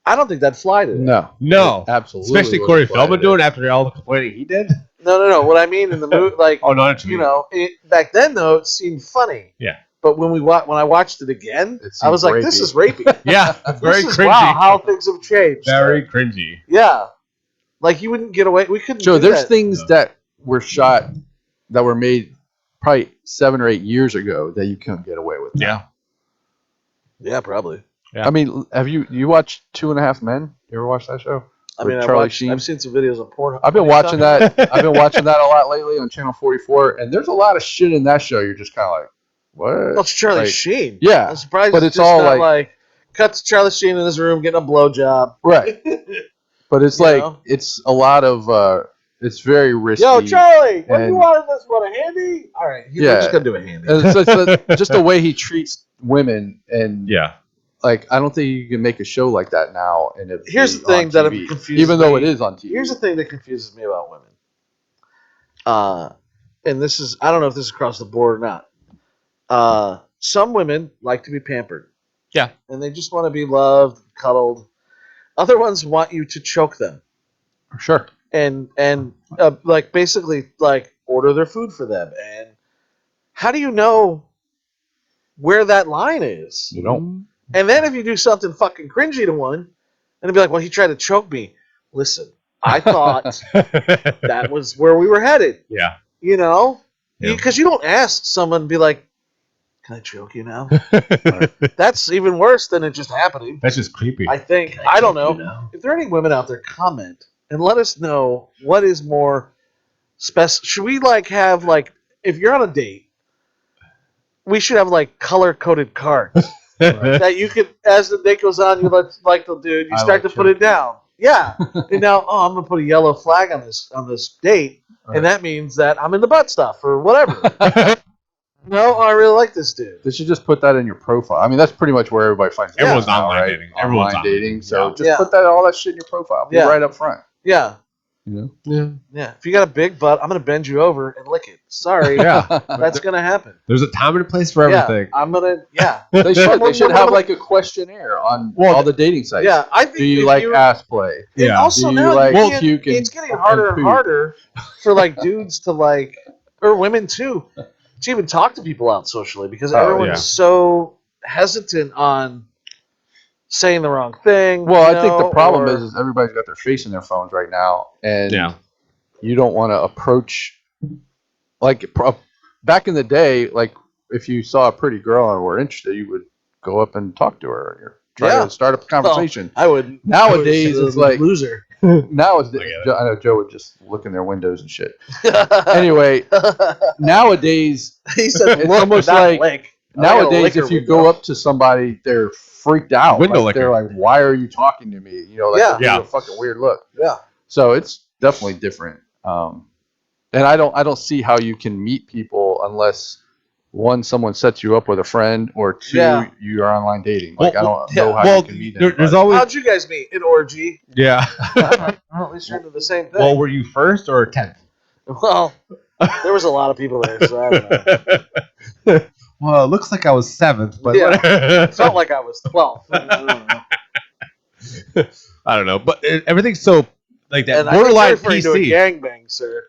I don't think that'd fly today. No, absolutely. Especially Corey Feldman doing after all the complaining he did. No. What I mean in the movie, like, Oh, not you know, back then though, it seemed funny. Yeah. But when I watched it again, It I was like, rapey. "This is rapey." Yeah, very This is, cringy. wow, how things have changed. Very cringy. Yeah, like you wouldn't get away. We couldn't. Joe, do there's that. things that were shot that were made probably 7 or 8 years ago that you couldn't get away with. Yeah. Yeah, probably. Yeah. I mean, have you watched 2.5 Men? You ever watch that show? I mean, I've seen some videos of porn. I've been watching that. I've been watching that a lot lately on Channel 44, and there's a lot of shit in that show. You're just kind of like, what? Well, it's Charlie Like, Sheen. yeah, I'm surprised, but it's it's just all not like cut to Charlie Sheen in his room getting a blowjob. right. But it's You like know? it's a lot of it's very risky. Yo, Charlie, what do you and- want in this? Want a handy? All right, we're Yeah. just gonna do a handy. and it's just the way he treats women, and Yeah. like I don't think you can make a show like that now. And it Here's be the thing on that TV, confuses even though me. it is on TV. Here's the thing that confuses me about women. And this is, I don't know if this is across the board or not. Some women like to be pampered. Yeah. And they just want to be loved, cuddled. Other ones want you to choke them Sure. and like basically like order their food for them. And how do you know where that line is? You don't. And then if you do something fucking cringy to one, and it'd be like, well, he tried to choke me. Listen, I thought that was where we were headed. Yeah. You know? Yeah. Because you don't ask someone, be like, can I choke you now? That's even worse than it just happening. That's just creepy. I think. I don't know. If there are any women out there, comment and let us know what is more special. Should we like have like, if you're on a date, we should have like color-coded cards. That you could, as the date goes on, you let like the dude, you I start like to put it down. Yeah, and now I'm gonna put a yellow flag on this date, and that means that I'm in the butt stuff or whatever. No, I really like this dude. They should just put that in your profile. I mean, that's pretty much where everybody finds. Everyone's out now, online right? dating. Everyone's Online dating. So Yeah. just put that all that shit in your profile. Be Yeah. right up front. Yeah, You know. yeah. If you got a big butt, I'm gonna bend you over and lick it. Sorry, Yeah. that's gonna happen. There's a time and a place for everything. Yeah, I'm gonna. Yeah, They should have like a questionnaire on all the dating sites. yeah. I think Do you if like ass play? And Yeah. also Do you now like you can't, puke and- it's getting harder and poop? harder for like dudes to like, or women too, to even talk to people out socially because everyone's yeah. so hesitant on saying the wrong thing. Well, you I think the know, problem or- is everybody's got their face in their phones right now, and Yeah. you don't want to approach like back in the day. Like if you saw a pretty girl and were interested, you would go up and talk to her or try Yeah. to start up a conversation. I would Nowadays, it's like loser. nowadays. I know Joe would just look in their windows and shit. Anyway, nowadays he said, it's "Look, almost not like lick." I gotta nowadays lick her if you window. go up to somebody, they're freaked out. Window Like, they're licker. like, "Why are you talking to me?" You know, like Yeah. they'll give you Yeah. a fucking weird look. Yeah. So it's definitely different. And I don't see how you can meet people unless one, someone sets you up with a friend, or two, Yeah. you are online dating. Like Well, I don't know how well, you can meet there's anybody. always How'd you guys meet? An orgy. yeah. Well, at least you're into the same thing. Well, were you first or 10th? Well, there was a lot of people there, so I don't know. Well, it looks like I was 7th, but Yeah. whatever. It felt like I was 12. I don't know. I don't know, but everything's so like that And I think borderline you're referring to a PC. gangbang, sir.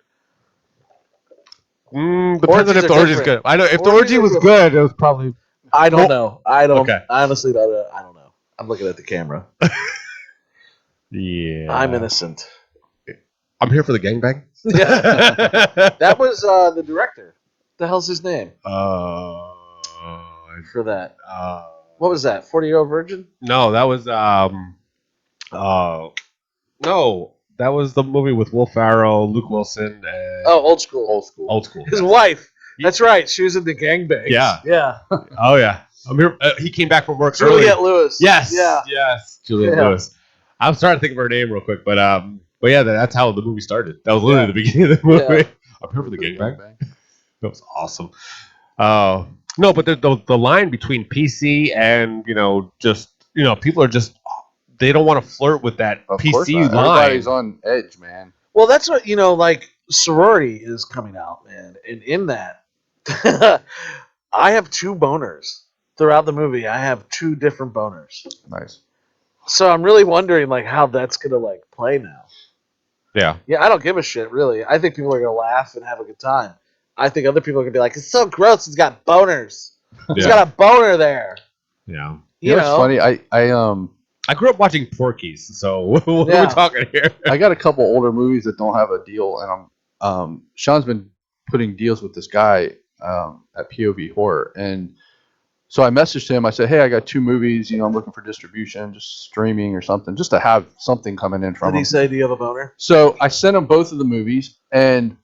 Depends on Orgies if the are orgy's different. good. I know if the Orgies orgy are was different. good, it was probably I don't know. I don't. Okay. I honestly don't know. I don't know. I'm looking at the camera. yeah. I'm innocent. I'm here for the gangbang. Yeah. That was the director. The hell's his name for that? What was that? 40-Year-Old Virgin? No, that was no, that was the movie with Will Ferrell, Luke Wilson, and Oh, Old School. Old School. His wife. That's right. She was in the gangbangs. Yeah. Yeah. Oh yeah, I'm here. He came back from work Juliette early. Lewis. Yes. Yeah. Yes. Juliette Yeah. Lewis. I'm starting to think of her name real quick, but yeah, that's how the movie started. That was literally the beginning of the movie. Yeah. I'm here for the gangbang. That was awesome. No, but the line between PC and just people are just they don't want to flirt with that Of course PC not. line. Everybody's on edge, man. Well, that's what like sorority is coming out, man, and in that, I have 2 boners throughout the movie. I have 2 different boners, Nice. so I'm really wondering like how that's gonna like play now. Yeah. Yeah, I don't give a shit really. I think people are gonna laugh and have a good time. I think other people are gonna be like, it's so gross. He's got boners. He's got a boner there. Yeah. You It's know, funny. I grew up watching Porky's, so what are Yeah. we talking here? I got a couple older movies that don't have a deal, and Sean's been putting deals with this guy at POV Horror, and so I messaged him. I said, "Hey, I got 2 movies. I'm looking for distribution, just streaming or something, just to have something coming in from did he him." say, "Do you have a boner?" So I sent him both of the movies, and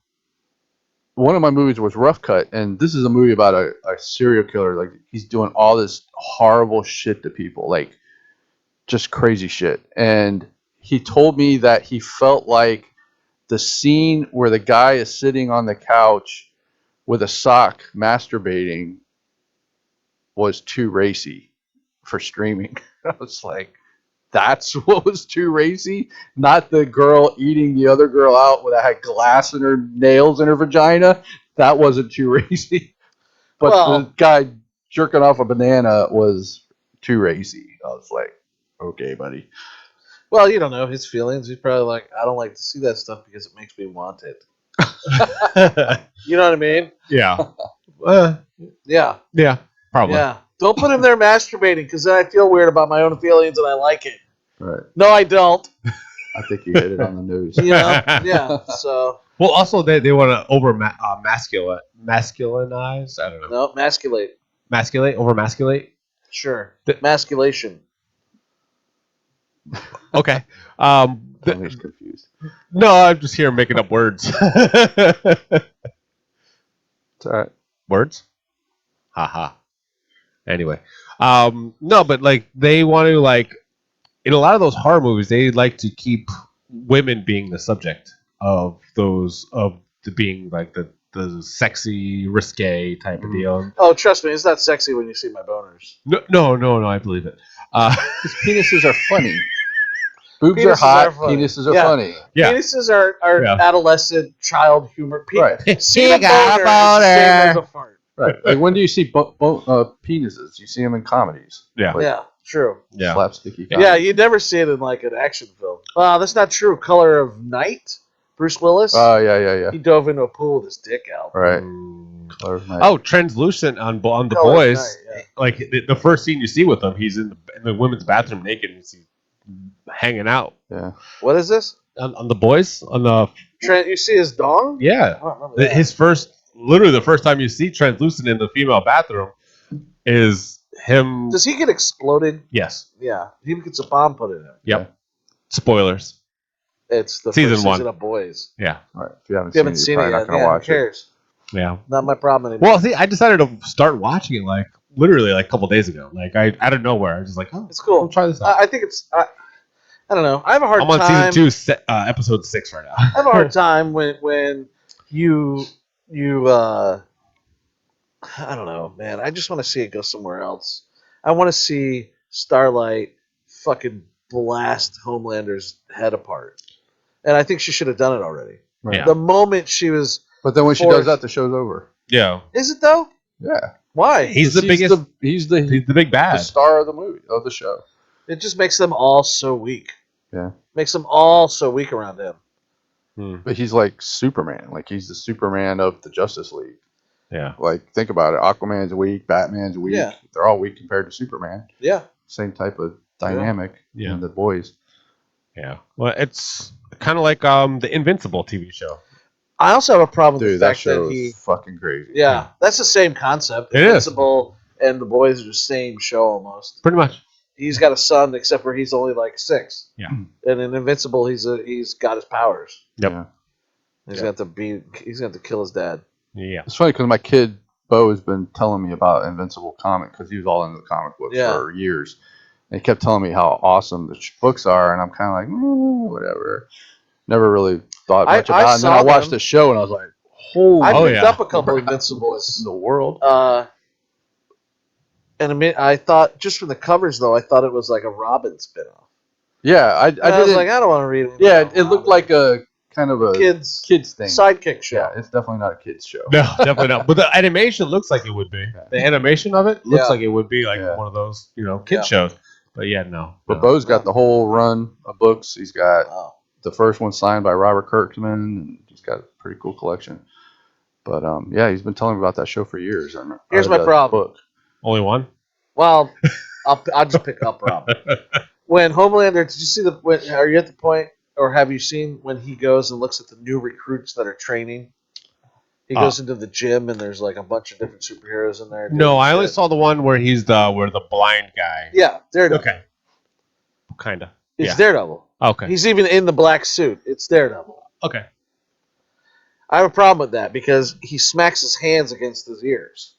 one of my movies was Rough Cut, and this is a movie about a serial killer. Like he's doing all this horrible shit to people, like just crazy shit. And he told me that he felt like the scene where the guy is sitting on the couch with a sock masturbating was too racy for streaming. I was like, that's what was too racy? Not the girl eating the other girl out with had glass in her nails in her vagina. That wasn't too racy. But the guy jerking off a banana was too racy. I was like, okay, buddy. Well, you don't know his feelings. He's probably like, I don't like to see that stuff because it makes me want it. You know what I mean? Yeah. Yeah. Yeah. Probably. Yeah. Don't put him there masturbating because then I feel weird about my own feelings and I like it. Right. No, I don't. I think you hit it on the nose. You know? Yeah. So. Well, also they want to masculinize. I don't know. No, masculate. Over masculate. Sure. Masculation. Okay. I'm just confused. No, I'm just here making up words. It's all right. Words? Haha. Anyway. No, but like they want to like in a lot of those horror movies, they like to keep women being the subject of those of the being like the sexy, risque type of deal. Oh, trust me, it's not sexy when you see my boners. No, I believe it. Because penises are funny. Boobs Penises are hot. are funny. Penises are Yeah. funny. Yeah. Penises are Yeah. adolescent child humor. Right. Seeing a boner is the same as a fart. Right. Like when do you see penises? You see them in comedies. Yeah. Like, Yeah, true. Yeah. Slapsticky. Yeah, Comedy. you'd never see it in like an action film. That's not true. Color of Night, Bruce Willis. Oh yeah. He dove into a pool with his dick out. Right. Color of Night. Translucent on the Color of Boys. Night, yeah. Like the first scene you see with him, he's in the women's bathroom naked and he's hanging out. Yeah. What is this? On the Boys on the You see his dong? yeah. I don't remember that. His literally the first time you see translucent in the female bathroom is him. Does he get exploded? Yes. Yeah, he gets a bomb put in him. Yep. Yeah. Spoilers. It's the Season first 1. season of Boys. Yeah. All right. If you haven't If you haven't seen seen it, it you're yet, probably not who gonna watch it. cares? Yeah. Not my problem anymore. Well, see, I decided to start watching it like literally like a couple days ago. Like I out of nowhere, I was just like, oh, it's cool. I'll try this out. I think it's. I don't know. I have a hard I'm on time. season 2, episode 6 right now. I have a hard time when you I don't know, man. I just want to see it go somewhere else. I want to see Starlight fucking blast Homelander's head apart, and I think she should have done it already. Right. Yeah. The moment she was. But then when she does that, the show's over. Yeah. Is it though? Yeah. Why? He's the He's biggest. He's the big bad. star of the movie of the show. It just makes them all so weak. Yeah. Makes them all so weak around him. But he's like Superman. Like he's the Superman of the Justice League. Yeah. Like think about it. Aquaman's weak. Batman's weak. Yeah. They're all weak compared to Superman. Yeah. Same type of dynamic Yeah. in the Boys. Yeah. Well, it's kind of like the Invincible TV show. I also have a problem with Dude, the that fact show that he. is fucking crazy. Yeah, that's the same concept. It is. Invincible and the Boys are the same show almost. Pretty much. He's got a son, except for he's only like 6. Yeah. And in Invincible, he's got his powers. Yep. Yeah. He's got to kill his dad. Yeah. It's funny because my kid Bo has been telling me about Invincible comic because he was all into the comic books Yeah. for years. And he kept telling me how awesome the books are, and I'm kind of like, whatever. Never really thought much about it. And then I watched the show, and I was like, holy. I picked up a couple of Invincibles. In the world. And I thought, just from the covers, though, I thought it was like a Robin spinoff. Yeah, I was like, I don't want to read it. Yeah, it looked like a kind of a kids thing. Sidekick show. Yeah, it's definitely not a kids show. No, definitely not. But the animation looks like it would be. Yeah. The animation of it looks like it would be like Yeah. one of those, kids shows. But yeah, no. But Bo's got the whole run of books. He's got Wow. the first one signed by Robert Kirkman, and he's got a pretty cool collection. But yeah, he's been telling me about that show for years. Here's my problem. Book. Only one? Well, I'll just pick up Robin. When Homelander, did you see are you at the point, or have you seen when he goes and looks at the new recruits that are training? He goes into the gym and there's like a bunch of different superheroes in there. No, I only saw the one where he's the blind guy. Yeah, Daredevil. Okay. Kinda. It's Daredevil. Okay. He's even in the black suit. It's Daredevil. Okay. I have a problem with that because he smacks his hands against his ears.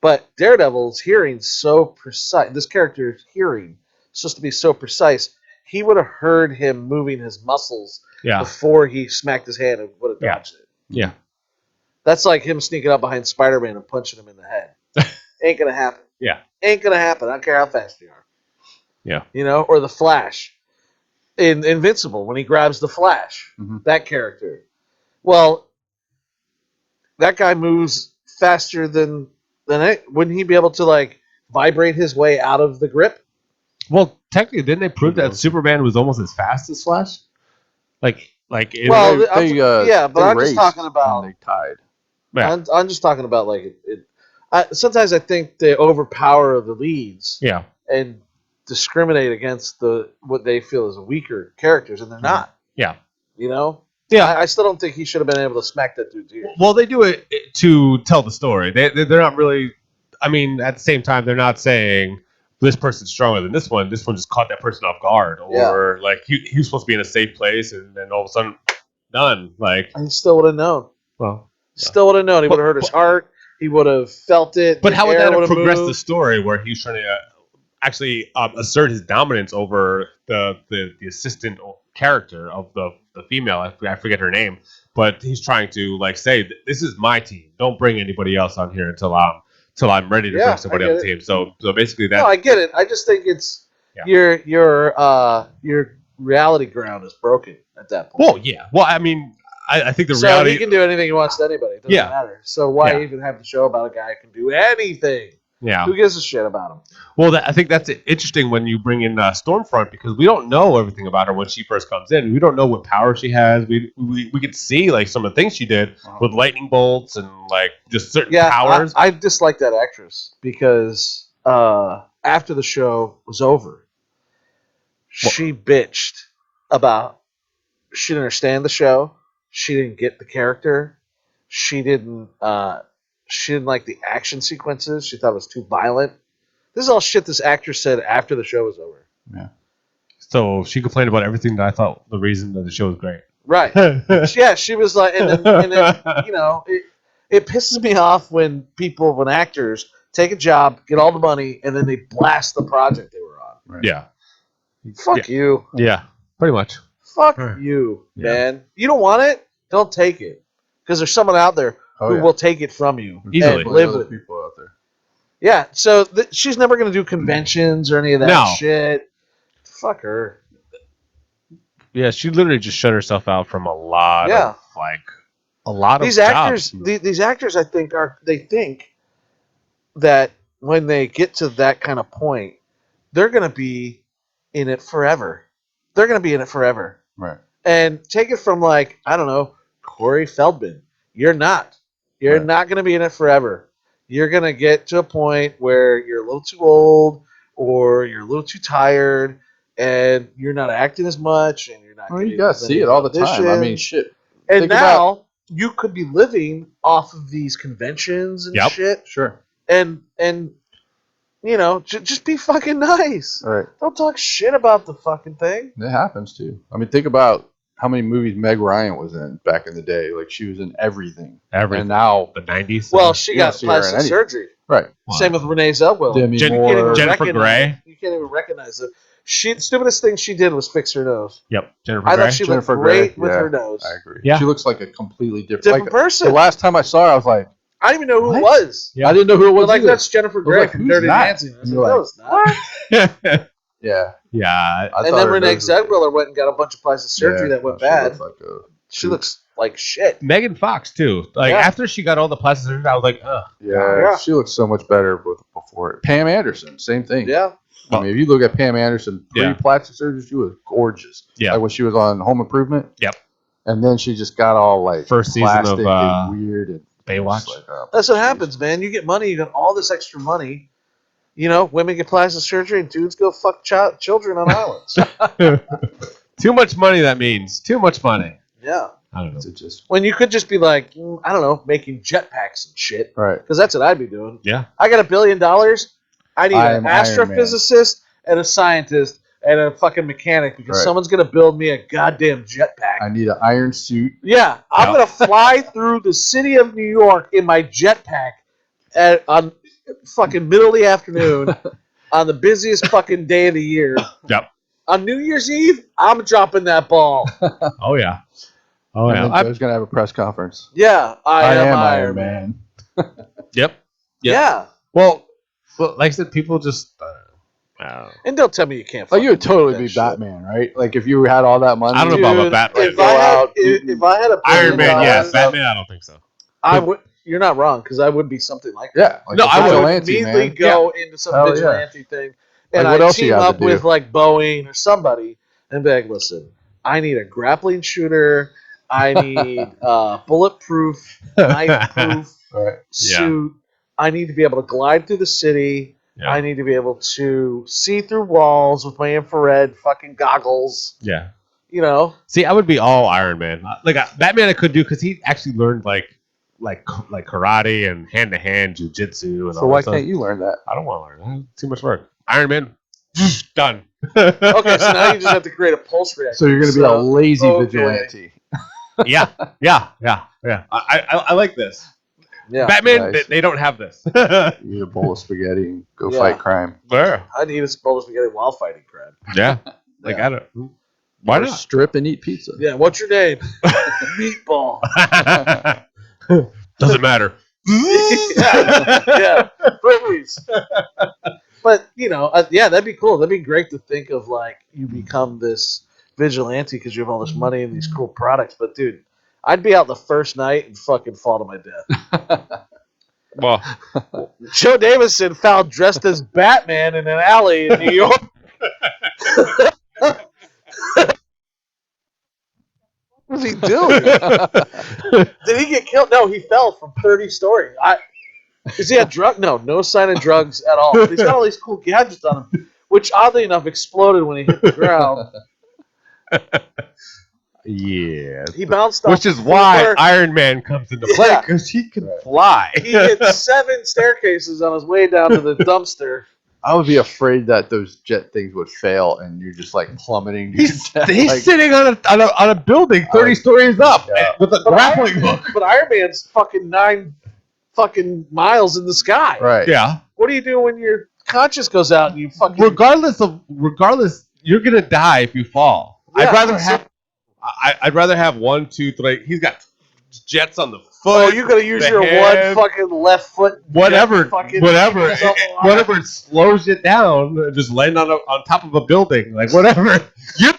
But Daredevil's hearing's so precise. This character's hearing is supposed to be so precise. He would have heard him moving his muscles before he smacked his hand and would have dodged it. Yeah. That's like him sneaking up behind Spider-Man and punching him in the head. Ain't gonna happen. Yeah. Ain't gonna happen. I don't care how fast you are. Yeah. Or the Flash in Invincible when he grabs the Flash. Mm-hmm. That character. Well, that guy moves faster than it. Wouldn't he be able to like vibrate his way out of the grip? Well, technically, didn't they prove that Superman was almost as fast as Flash? But I'm just talking about. They tied. Yeah. I'm just talking about like it. Sometimes I think they overpower the leads. Yeah. And discriminate against what they feel is weaker characters, and they're not. Yeah. Yeah. I still don't think he should have been able to smack that dude's ear. Well, they do it to tell the story. They're not really. I mean, at the same time, they're not saying this person's stronger than this one. This one just caught that person off guard, or like he was supposed to be in a safe place, and then all of a sudden, done. Like he still would have known. Well, still would have known. He would have hurt his heart. He would have felt it. But how would that have progressed the story where he was trying to actually assert his dominance over the assistant character of the female? I forget her name, but he's trying to like say, this is my team. Don't bring anybody else on here until I'm ready to bring somebody on the team. So basically that. No, I get it. I just think it's your reality ground is broken at that point. Well, yeah. Well, I mean, I think so reality. He can do anything he wants to anybody. It doesn't matter. So why even have the show about a guy who can do anything? Yeah. Who gives a shit about him? Well, I think that's interesting when you bring in Stormfront, because we don't know everything about her when she first comes in. We don't know what power she has. We could see like some of the things she did with lightning bolts and like just certain powers. I dislike that actress because after the show was over, she bitched about she didn't understand the show. She didn't get the character. She didn't like the action sequences. She thought it was too violent. This is all shit this actress said after the show was over. Yeah. So she complained about everything that I thought the reason that the show was great. Right. Yeah, she was like, and then it pisses me off when actors take a job, get all the money, and then they blast the project they were on. Right. Yeah. Fuck you. Yeah, pretty much. Fuck you, man. You don't want it? Don't take it. Because there's someone out there who will take it from you easily. And live with people out there. Yeah, so she's never going to do conventions or any of that shit. Fuck her. Yeah, she literally just shut herself out from a lot of these actors. These actors, I think, they think that when they get to that kind of point, they're going to be in it forever. They're going to be in it forever. Right. And take it from like, I don't know, Corey Feldman. You're not. You're not going to be in it forever. You're going to get to a point where you're a little too old or you're a little too tired and you're not acting as much and you're not. Well, you got to see it all the time. I mean, shit. And now you could be living off of these conventions and shit. Sure. And just be fucking nice. Right. Don't talk shit about the fucking thing. It happens too. I mean, think about how many movies Meg Ryan was in back in the day. Like she was in everything. Everything. And now, The 90s. Well, she you don't got see her in plastic anything. surgery. right? Same with Renee Zellweger. Demi Jen- Moore. Jennifer Grey. You can't even recognize it. The stupidest thing she did was fix her nose. Yep. Jennifer I Grey. thought she Jennifer looked great Grey, with yeah, her nose. I agree. Yeah. She looks like a completely Different person. The last time I saw her, I was like, I didn't even know who it What? was. Yeah. I didn't know who it was. But like either. that's Jennifer was Grey like, from who's Dirty that? Dancing. I was And like, you're no, it's not. Yeah. Yeah. I And thought then her Renee nose was- Zellweger went and got a bunch of plastic surgery that went she bad. looks like a- She looks like shit. Megan Fox too. Like Yeah. after she got all the plastic surgery, I was like, ugh. Yeah, she looks so much better before it. Pam Anderson, same thing. Yeah. I mean, if you look at Pam Anderson pre-plastic surgery, she was gorgeous. Yeah. Like when she was on Home Improvement. Yep. And then she just got all like First season of and weird and Baywatch. like, That's what happens, man. You get money, you got all this extra money. You know, women get plastic surgery and dudes go fuck children on islands. Too much money, that means. Too much money. Yeah. I don't know. It just When you could just be like, I don't know, making jetpacks and shit. right. Because that's what I'd be doing. Yeah. I got $1 billion. I need I an am Iron Man. astrophysicist and a scientist and a fucking mechanic because Right. someone's going to build me a goddamn jetpack. I need an iron suit. Yeah, I'm going to fly through the city of New York in my jetpack on fucking middle of the afternoon on the busiest fucking day of the year. Yep. On New Year's Eve, I'm dropping that ball. Oh yeah. Oh And yeah. then Joe's gonna have a press conference. Yeah, I am Iron Man. Man. Yep. Yeah. Well, like I said, people just. I don't know. And don't tell me you can't. Like you would totally that be shit. Batman, right? Like if you had all that money. I don't know about Dude, Batman. If I had $1 billion, Iron Man, yeah. dollars, Batman, I don't think so. I would. You're not wrong because I would be something like that. Yeah. Like No, a I would vigilante, immediately man. go into some Hell yeah. vigilante thing, and Like, what I else you team got to up do? with like Boeing or somebody, and be like, listen, I need a grappling shooter. I need bulletproof, knife-proof Right. suit. I need to be able to glide through the city. Yeah. I need to be able to see through walls with my infrared fucking goggles. Yeah. You know, See, I would be all Iron Man. Like Batman, I could do because he actually learned like karate and hand to hand jujitsu and So all why that stuff. can't you learn that? I don't want to learn. Too much work. Iron Man, done. okay, so now you just have to create a pulse reactor. So you're gonna be a lazy okay. vigilante. yeah. I like this. Yeah, Batman, Nice. they don't have this. You eat a bowl of spaghetti and go Yeah. fight crime. yeah. I need a bowl of spaghetti while fighting crime. Yeah. Like Yeah. I don't. Why Or not? strip and eat pizza. Yeah, what's your name? Meatball. Doesn't matter. yeah, please. But you know, yeah, that'd be cool. That'd be great to think of like you become this vigilante because you have all this money and these cool products. But dude, I'd be out the first night and fucking fall to my death. Well, Joe Davison found dressed as Batman in an alley in New York. What was he doing? Did he get killed? No, he fell from 30 stories. Is he had drug? No sign of drugs at all. But he's got all these cool gadgets on him, which oddly enough exploded when he hit the ground. yeah. He bounced off. Which is the why floor. Iron Man comes into play Yeah. because he can Right. fly. He hit 7 staircases on his way down to the dumpster. I would be afraid that those jet things would fail and you're just like plummeting. to He's your death. he's sitting on a building 30 stories up Yeah. with a grappling hook. But Iron Man's fucking 9 fucking miles in the sky. Right. Yeah. What do you do when your conscience goes out and you fucking? Regardless, you're gonna die if you fall. Yeah. I'd rather have 1, 2, 3. He's got jets on the foot. Oh, you gotta use the your hand, one fucking left foot. whatever, fucking whatever, self-alarm. whatever it slows it down. Just land on top of a building, like whatever. You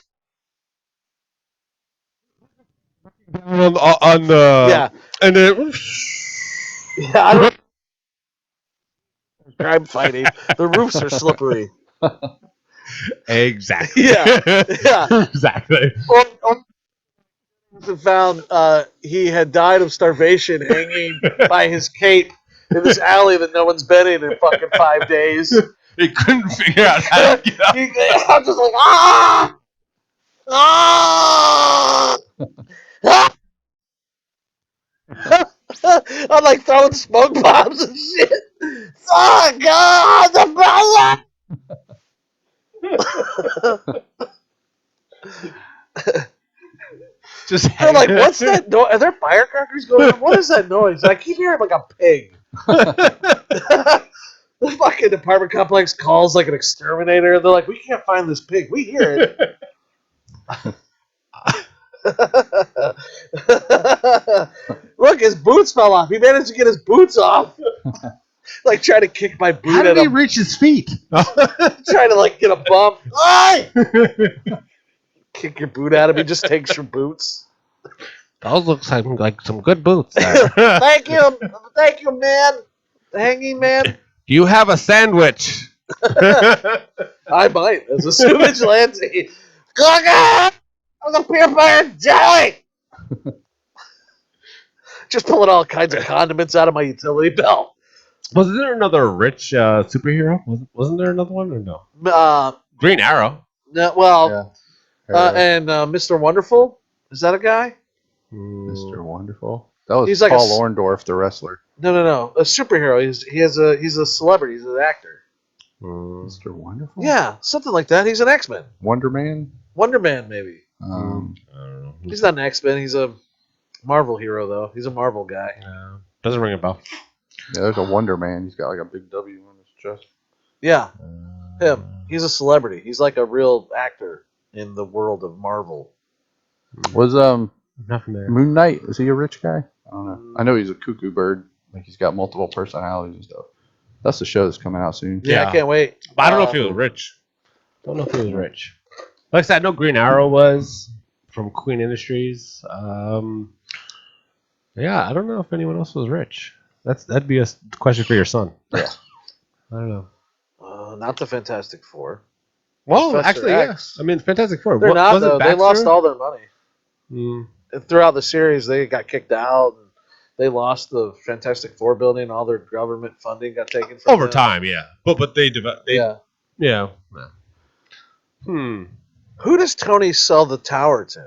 on the Yeah, and then yeah. I don't. Crime fighting. The roofs are slippery. exactly. Yeah, yeah. exactly. Found he had died of starvation hanging by his cape in this alley that no one's been in fucking 5 days. He couldn't figure out how to get out. I'm just like, ah! Ah! Ah! I'm like throwing smoke bombs and shit. Oh, God, the brother! They're like, what's that noise? Are there firecrackers going on? What is that noise? I keep hearing like a pig. The fucking apartment complex calls like an exterminator. They're like, we can't find this pig. We hear it. Look, his boots fell off. He managed to get his boots off. Like trying to kick my boot How at did he him. reach his feet? Trying to like get a bump. Ay! Kick your boot at him. He just takes your boots. Those looks like some good boots. Thank you, man. The hanging man. You have a sandwich. I might as a sewage Lancy. I'm a peanut butter and jelly. Just pulling all kinds of condiments out of my utility belt. Wasn't there another rich superhero? Wasn't there another one or no? Green Arrow. No, well, Yeah. and Mr. Wonderful. Is that a guy? Mr. Wonderful. That was He's like Paul Orndorff, the wrestler. No. A superhero. He's a celebrity. He's an actor. Mr. Wonderful? Yeah, something like that. He's an X-Men. Wonder Man? Wonder Man, maybe. I don't know. He's not an X-Men. He's a Marvel hero, though. He's a Marvel guy. Doesn't ring a bell. Yeah, there's a Wonder Man. He's got like a big W on his chest. Yeah, him. He's a celebrity. He's like a real actor in the world of Marvel. Was Nothing there. Moon Knight, is he a rich guy? I don't know. I know he's a cuckoo bird. Like he's got multiple personalities and stuff. That's the show that's coming out soon. Yeah, I can't wait. But I don't know if he was rich. Don't know if he was rich. Like I said, I know Green Arrow was from Queen Industries. Yeah, I don't know if anyone else was rich. That'd be a question for your son. Yeah. I don't know. Not the Fantastic Four. Well, Professor actually, X. yeah. I mean, Fantastic Four. They're not, was it though. They Baxter? lost all their money. Mm. Throughout the series, they got kicked out. And they lost the Fantastic Four building. All their government funding got taken from Over them. time, yeah. But they Yeah. yeah. Who does Tony sell the tower to?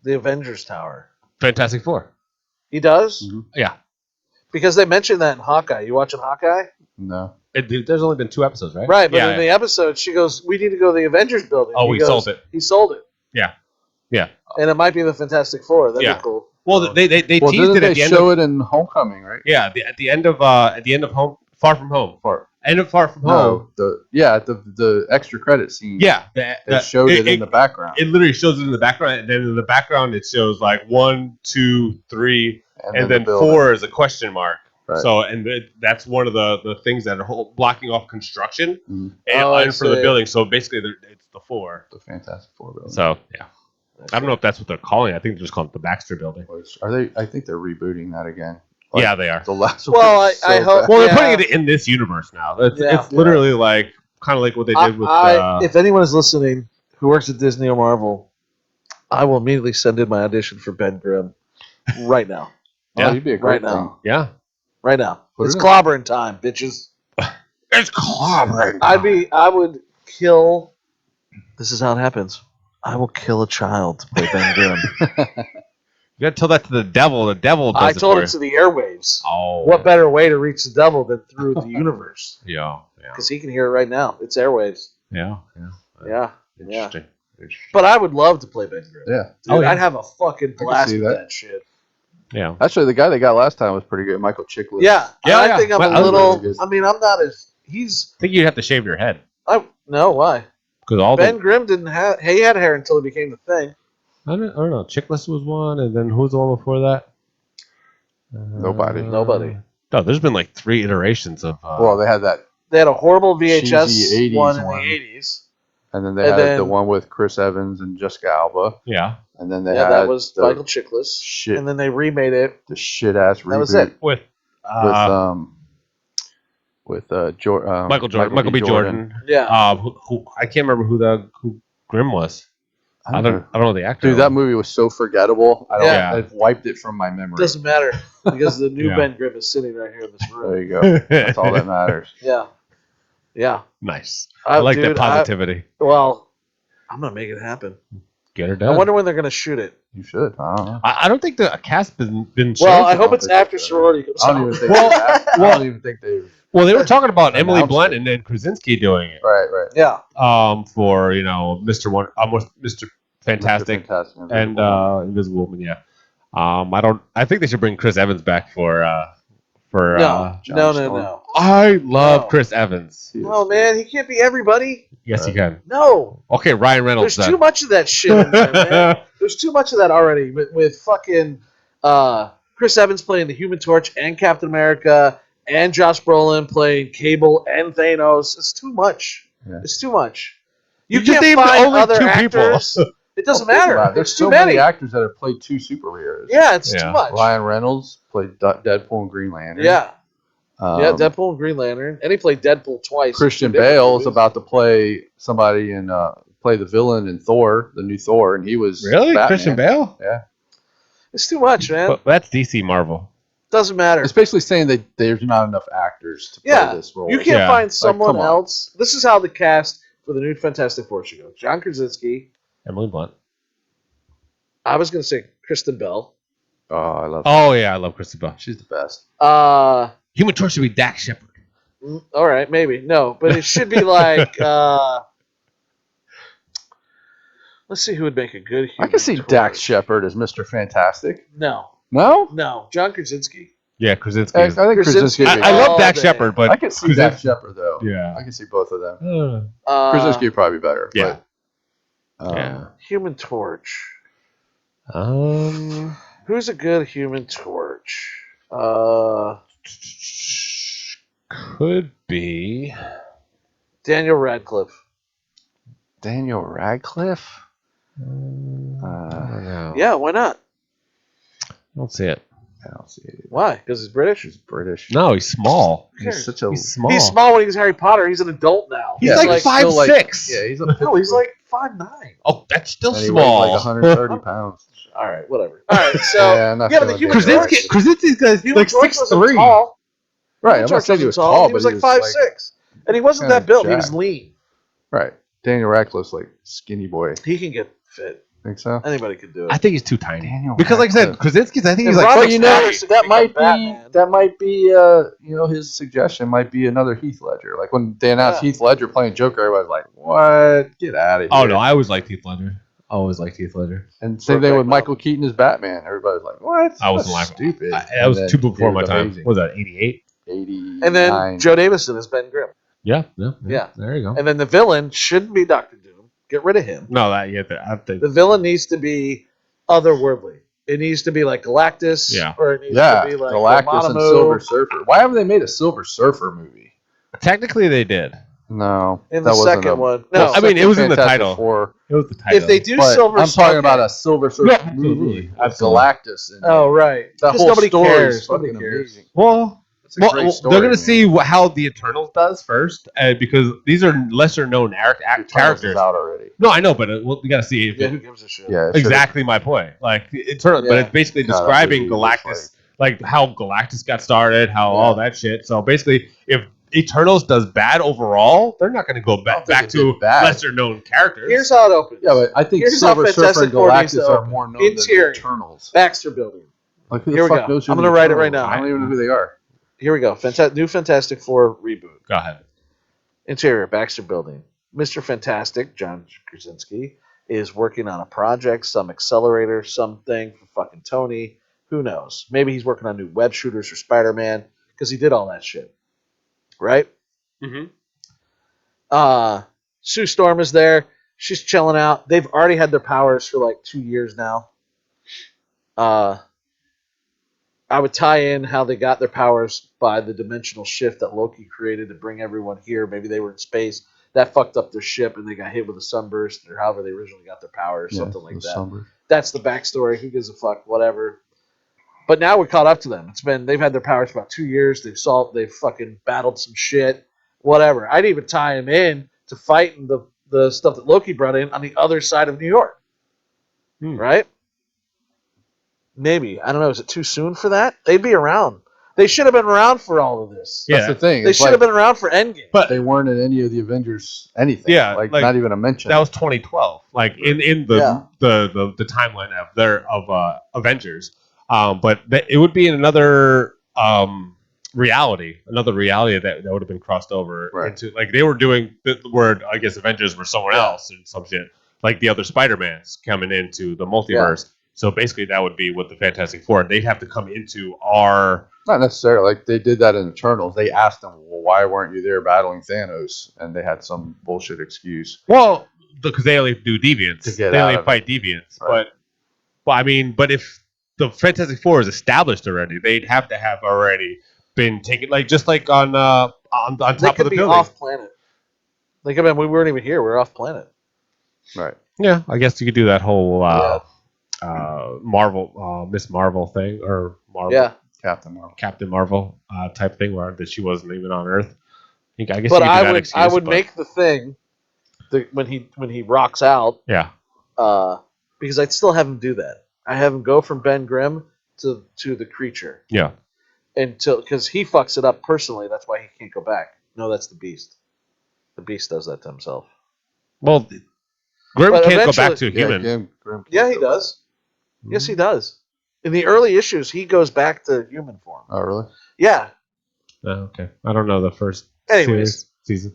The Avengers Tower. Fantastic Four. He does? Mm-hmm. Yeah. Because they mentioned that in Hawkeye. You watching Hawkeye? No. There's only been 2 episodes, right? Right, but yeah, in the episode, she goes, "We need to go to the Avengers building." Oh, he sold it. He sold it. Yeah. Yeah. And it might be the Fantastic Four. That'd be cool. Well, they Well, teased didn't it they at the end show of it in Homecoming, right? yeah at the end of Home Far From Home. End of Far From Home. No, the extra credit scene. Yeah, They showed it in the background. It literally shows it in the background, and then in the background it shows like 1, 2, 3, and then the building. 4 is a question mark. Right. So, that's one of the things that are blocking off construction Mhm. and for the building. So basically, it's the 4. The Fantastic Four building. So yeah, I don't know if that's what they're calling it. I think they're just calling it the Baxter Building. Are they? I think they're rebooting that again. Yeah, they are. The last Well, one was I so hope- bad. Well, they're Yeah. putting it in this universe now. It's Yeah. literally like kind of like what they did with. If anyone is listening who works at Disney or Marvel, I will immediately send in my audition for Ben Grimm right now. Oh, you'd be a great Right now. thing. yeah, Right now. Put It's it in. clobbering time, bitches. it's clobbering. I would kill. This is how it happens. I will kill a child to play Ben Grimm. You gotta tell that to the devil. The devil does I it told for it you. to the airwaves. Oh, What better way to reach the devil than through the universe? Yeah, Because he can hear it right now. It's airwaves. yeah. Yeah. Interesting. But I would love to play Ben Grimm. Yeah. Dude, Oh, yeah. I'd have a fucking blast see with that. that shit. Yeah. Actually, the guy they got last time was pretty good, Michael Chiklis. Yeah. Yeah, I yeah. think I'm Well, a little. really good. I mean, I'm not as. He's. I think you'd have to shave your head No, why? because all Ben Grimm didn't have. He had hair until he became the thing. I don't know. Chickless was one, and then who's the one before that? Nobody. Nobody. No, there's been like 3 iterations of. Well, they had that, They had a horrible VHS Cheesy 80s one in one. the 80s. and then they And had then- the one with Chris Evans and Jessica Alba, yeah, and then they Yeah, had that was the Michael Chiklis. shit, And then they remade it. the shit ass reboot That was it. with with Michael Jordan, Michael B. Jordan. Yeah. Who I can't remember who Grimm was. I don't know the actor. Dude, that movie was so forgettable. I don't. Yeah. I've wiped it from my memory. Doesn't matter because the new Yeah. Ben Grimm is sitting right here in this There room. you go. That's all that matters. Yeah. Yeah. Nice. I like that positivity. Well, I'm going to make it happen. Get her I done. wonder when they're going to shoot it. You should. I don't know. I don't think the cast been shown. Well, I for hope don't it's think after so. sorority comes I don't out. even think. Well- I don't even think they've. Well, they were talking about Emily Announced Blunt it. and then Krasinski doing it. Right. Yeah. For Mr. Fantastic, Fantastic and Invisible Woman. Yeah. I think they should bring Chris Evans back for. No. Storm. I love No. Chris Evans. No, man, he can't be everybody. Yes, he can. No. Okay, Ryan Reynolds. There's too much of that shit in there, man. There's too much of that already with fucking Chris Evans playing the Human Torch and Captain America and Josh Brolin playing Cable and Thanos. It's too much. Yeah. It's too much. You just can't named find only other 2 people. actors. It doesn't matter. There's It's so too many many. actors that have played 2 superheroes. Yeah, it's Yeah. too much. Ryan Reynolds played Deadpool and Green Lantern. Yeah. Um, Deadpool and Green Lantern. And he played Deadpool twice. Christian in 2 different Bale is movies. about to play somebody in play the villain in Thor, the new Thor, and he was Really, Batman. Christian Bale? Yeah, It's too much, man. But that's DC Marvel. Doesn't matter. it's basically saying that there's not enough actors to play this role. You can't Yeah. find someone come on. else. This is how the cast for the new Fantastic Four should go. John Krasinski. Emily Blunt. I was going to say Kristen Bell. Oh, I love. Oh yeah, I love Kristen Bell. She's the best. Human Torch should be Dak Shepard. All right, maybe. No, but it should be like... let's see who would make a good I can see Human Dax Torch. Shepard as Mr. Fantastic. No. No, John Krasinski. Yeah, Krasinski. I think Krasinski. would be I love all Dak day. Shepard, but I can see Dax Shepard though. Yeah. I can see both of them. Uh, Krasinski would probably be better. Yeah. But, Yeah. Human Torch. um, Who's a good Human Torch? could be. Daniel Radcliffe. Daniel Radcliffe. I don't know. Yeah, why not? I don't see it. I don't see it. Why? Because he's British? He's British. No, he's small. He's such a. He's small. He's small when he was Harry Potter. He's an adult now. He's Yeah, like but five still, six. Yeah, he's a. No, he's like 5'9". Oh, that's still and he small. weighs like 130 pounds. All right, whatever. All right, so Yeah, I'm not yeah, sure but the what Human Daniel Torch, Krasinski's got Human like Torch wasn't 6'3". tall. Right, Human I'm not Torch saying he wasn't was tall, He but was like he 5'6", and he wasn't kinda that built. He was jacked. lean. Right. Daniel Radcliffe's like skinny boy. He can get fit. Think so? Anybody can do it. I think he's too tiny. Daniel Because, like I said, Radcliffe. Krasinski's. I think he's And like. Robert But you know, Pattinson that become might be Batman. his suggestion might be another Heath Ledger. Like when they announced Yeah. Heath Ledger playing Joker, everybody's like, "What? Get out of here!" Oh no, I always liked Heath Ledger. Always liked Heath Ledger. And same thing Brokeback with Michael Keaton as Batman. Everybody's like, "What? I wasn't That's like stupid." That was And too then before it my was time. amazing. What was that 88? 89. And then Joe Davison as Ben Grimm. Yeah. Yeah. There you go. And then the villain shouldn't be Doctor Doom. Get rid of him. No, that yeah. I think. The villain needs to be otherworldly. It needs to be like Galactus. Yeah. Or it needs Yeah, to be like Galactus and Dormammu. Silver Surfer. Why haven't they made a Silver Surfer movie? Technically, they did. No, In that the wasn't second a- one. well, No. I mean, it was in the Fantastic title. Four, It was the title. If they do but Silver I'm talking okay. about a Silver Surfer Yeah, absolutely. movie with Absolutely. Galactus. And Oh, right. that Because whole nobody story cares. is fucking Nobody cares. amazing. Well, It's a great story, they're gonna man. see how the Eternals does first, because these are lesser known Eternals is characters. out already. No, I know, but we gotta see if Yeah, who gives a shit? Yeah, it should've- exactly my point. Like Eternal, but Yeah. it's basically God, that describing movie was Galactus, like how Galactus got started, how all that shit. So basically, if Eternals does bad overall, they're not going to go I don't back think it to did bad. lesser known characters. Here's how it opens. Yeah, but I think Here's how Silver Surfer Fantastic and Four needs to Galactus are open. more known than Interior. the Eternals. Baxter Building. Like, who Here the we fuck go. knows who I'm the gonna write it right Eternals now. are? I don't even know who they are. Here we go. New Fantastic Four reboot. Go ahead. Interior, Baxter Building. Mr. Fantastic, John Krasinski, is working on a project, some accelerator, something for fucking Tony. Who knows? Maybe he's working on new web shooters for Spider-Man, because he did all that shit. Right? Mm-hmm. Sue Storm is there. She's chilling out. They've already had their powers for like 2 years now. I would tie in how they got their powers by the dimensional shift that Loki created to bring everyone here. Maybe they were in space. That fucked up their ship and they got hit with a sunburst or however they originally got their powers, something like that. Summer. That's the backstory. Who gives a fuck? Whatever. But now we're caught up to them. They've had their powers for about 2 years. They've fucking battled some shit. Whatever. I'd even tie him in to fighting the stuff that Loki brought in on the other side of New York. Right? Maybe. I don't know. Is it too soon for that? They'd be around. They should have been around for all of this. Yeah. That's the thing. They It's should have been around for Endgame. But They weren't in any of the Avengers anything. Yeah, like like, not even a mention. that was 2012. Like in the Yeah. the timeline of Avengers. But it would be in another reality that would have been crossed over Right. into, like they were doing the word. I guess Avengers were someone else and some shit. like the other Spider-Mans coming into the multiverse. So basically, that would be what the Fantastic Four. They'd have to come into our. Not necessarily. Like they did that in Eternals. They asked them, "Well, why weren't you there battling Thanos?" And they had some bullshit excuse. Well, because they only do deviants. To get They out only of fight deviants. Right. But I mean, but if the Fantastic Four is established already, they'd have to have already been taken, like just like on They top of could the be building. off planet. Like, I mean, we weren't even here. We're off planet. Right. Yeah, I guess you could do that whole Yeah. Marvel, Miss Marvel thing, or Marvel, Yeah. Captain Marvel type thing, where that she wasn't even on Earth. I guess But you could do that I excuse, would but- make the thing when he rocks out. Yeah. Because I'd still have him do that. I have him go from Ben Grimm to the creature. Yeah. Because he fucks it up personally. That's why he can't go back. No, that's the Beast. The Beast does that to himself. Well, Grimm But can't go back to a eventually- human. Yeah, he does. Yes, he does. In the early issues, he goes back to human form. Oh, really? Yeah. Oh, okay. I don't know the first Anyways. season.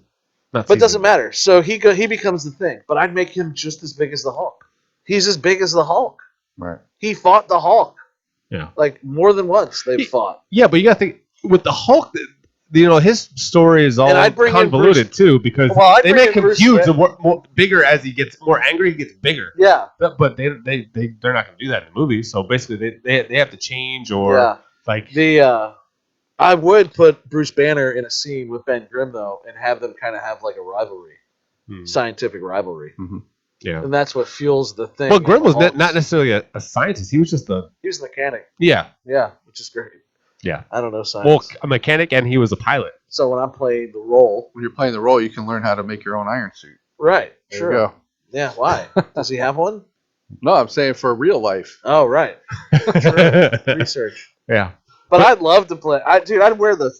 But it doesn't matter. So he becomes the Thing. But I'd make him just as big as the Hulk. He's as big as the Hulk. Right. He fought the Hulk. Yeah. Like, more than once they've fought. Yeah, but you got to think with the Hulk. His story is all And I'd bring in convoluted too, because I'd they bring make in him Bruce huge. Wayne. The more bigger as he gets more angry, he gets bigger. Yeah. But they're not going to do that in the movie. So basically, they have to change or like I would put Bruce Banner in a scene with Ben Grimm though, and have them kind of have like a rivalry, scientific rivalry. Mm-hmm. Yeah. And that's what fuels the thing. Well, Grimm was not necessarily a scientist. He was just He was a mechanic. Yeah, which is great. Yeah. I don't know science. Well, a mechanic, and he was a pilot. So when I'm playing the role, when you're playing the role, you can learn how to make your own iron suit. Right. There sure. you go. Yeah. Why? Does he have one? No, I'm saying for real life. Oh, right. Research. Yeah. But I'd love to play. I'd wear the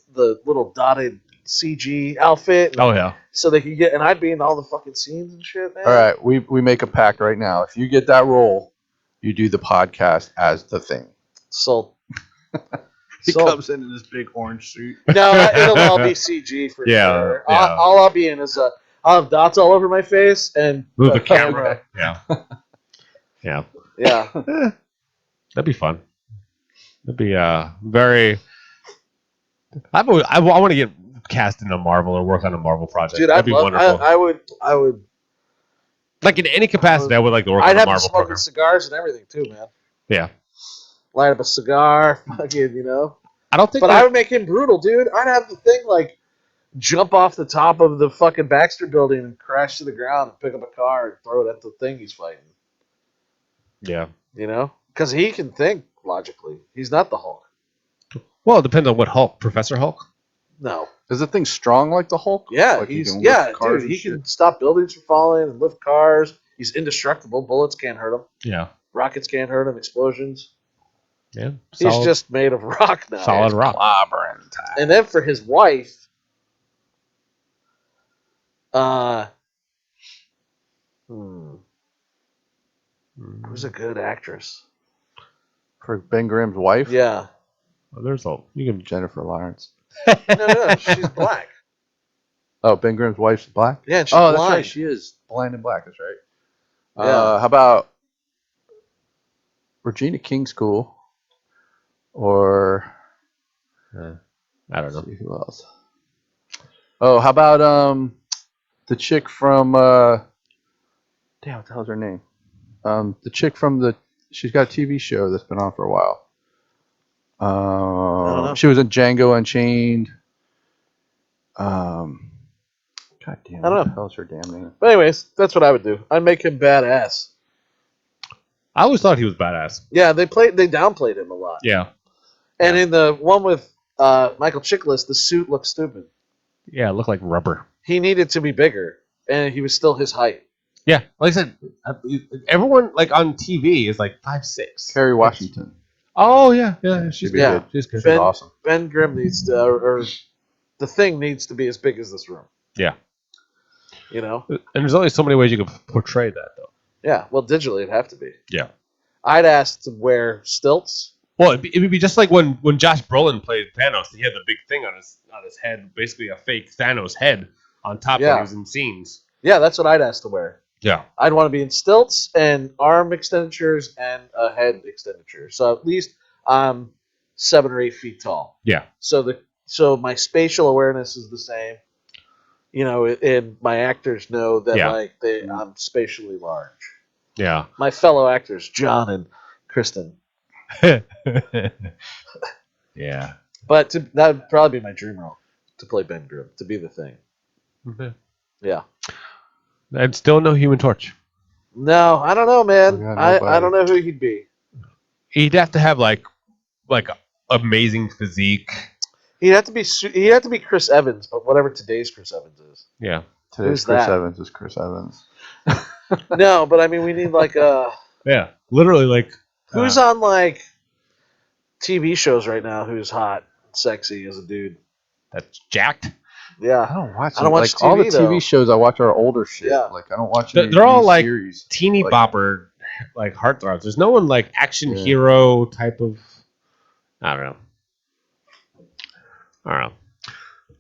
little dotted CG outfit. Oh yeah. So they could get, and I'd be in all the fucking scenes and shit, man. All right, we make a pact right now. If you get that role, you do the podcast as the Thing. Sold. He Sold. comes in this big orange suit. No, it'll all be CG for sure. Yeah. All I'll be in is I'll have dots all over my face and Move a the camera. Yeah. Yeah. That'd be fun. That'd be very. I want to get cast in a Marvel or work on a Marvel project. Dude, that'd be wonderful. I would. Like in any capacity, I would like to work I'd on a have to Marvel smoke program. with cigars and everything too, man. Yeah. Light up a cigar, fucking, I don't think. But I would make him brutal, dude. I'd have the Thing like jump off the top of the fucking Baxter building and crash to the ground and pick up a car and throw it at the Thing he's fighting. Yeah. Because he can think logically. He's not the Hulk. Well, it depends on what Hulk. Professor Hulk. No. Is the Thing strong like the Hulk? Yeah, Like he can lift dude. cars He and shit? can stop buildings from falling and lift cars. He's indestructible. Bullets can't hurt him. Yeah. Rockets can't hurt him. Explosions. Yeah. He's just made of rock now. solid rock. Clobbering time. And then for his wife, who's a good actress? For Ben Grimm's wife? Yeah. Well, there's a you can. Jennifer Lawrence. No, she's black. Oh, Ben Grimm's wife's black? Yeah, and she's That's blind. right. She is blind and black. That's right. Yeah. How about Regina King's cool? Or I don't know. let's see who else? Oh, how about the chick from damn, what the hell's her name? The chick from she's got a TV show that's been on for a while. don't know. She was in Django Unchained. God damn, I don't what the know. hell's her damn name? But anyways, that's what I would do. I'd make him badass. I always thought he was badass. Yeah, they downplayed him a lot. Yeah. And in the one with Michael Chiklis, the suit looked stupid. Yeah, it looked like rubber. He needed to be bigger, and he was still his height. Yeah, like I said, everyone like on TV is like 5'6". Kerry Washington. Oh yeah, she's She'd good. be Yeah. good. She's good. She's awesome. Ben Grimm needs to, or the Thing needs to be as big as this room. Yeah. And there's only so many ways you can portray that, though. Yeah, well, digitally it'd have to be. Yeah. I'd ask to wear stilts. Well, it would be just like when Josh Brolin played Thanos. He had the big thing on his head, basically a fake Thanos head on top when Yeah. he was in scenes. Yeah, that's what I'd ask to wear. Yeah. I'd want to be in stilts and arm extenditures and a head extenditure. So at least I'm 7 or 8 feet tall. Yeah. So my spatial awareness is the same. You know, and my actors know that like I'm spatially large. Yeah. My fellow actors, John and Kristen. Yeah. But that would probably be my dream role, to play Ben Grimm, to be the Thing. Yeah. And still no Human Torch. No, I don't know, man. Yeah, I don't know who he'd be. He'd have to have like amazing physique. He'd have to be Chris Evans, but whatever today's Chris Evans is. Yeah. Today's Who's Chris that? Evans is Chris Evans. No, but I mean, we need like a Yeah. Literally like who's on like TV shows right now who's hot, sexy as a dude. that's jacked. Yeah. I don't watch. I don't watch like all the TV, TV though. shows I watch are older shit. Yeah. Like I don't watch. They're all any like series. teeny Like- bopper, like heartthrobs. There's no one like action Yeah. hero type of. I don't know.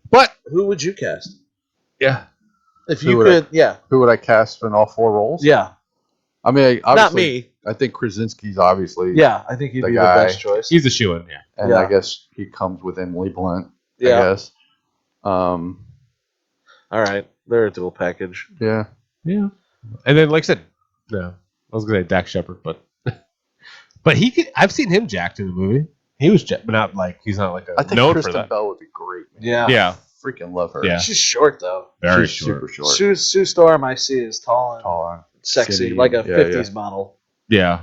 But Who would you cast? yeah, If Who you would could, yeah. Who would I cast in all 4 roles? Yeah. I mean, Not obviously, me. I think Krasinski's obviously. Yeah, I think he'd The be guy. the best choice. he's a shoo-in. Yeah. And Yeah. I guess he comes with Emily Blunt. Yeah. I guess. All right. They're a dual package. Yeah. Yeah. And then, like I said, no, I was gonna say Dak Shepard, but he could. I've seen him jacked in the movie. He was jacked, but not like he's not like I think known Kristen for that. Bell would be great. Man. Yeah. Yeah. Freaking love her. Yeah. She's short though. Very She's short. super short. Sue Storm I see is tall and Tall and sexy, skinny, like a yeah, 50s model. Yeah.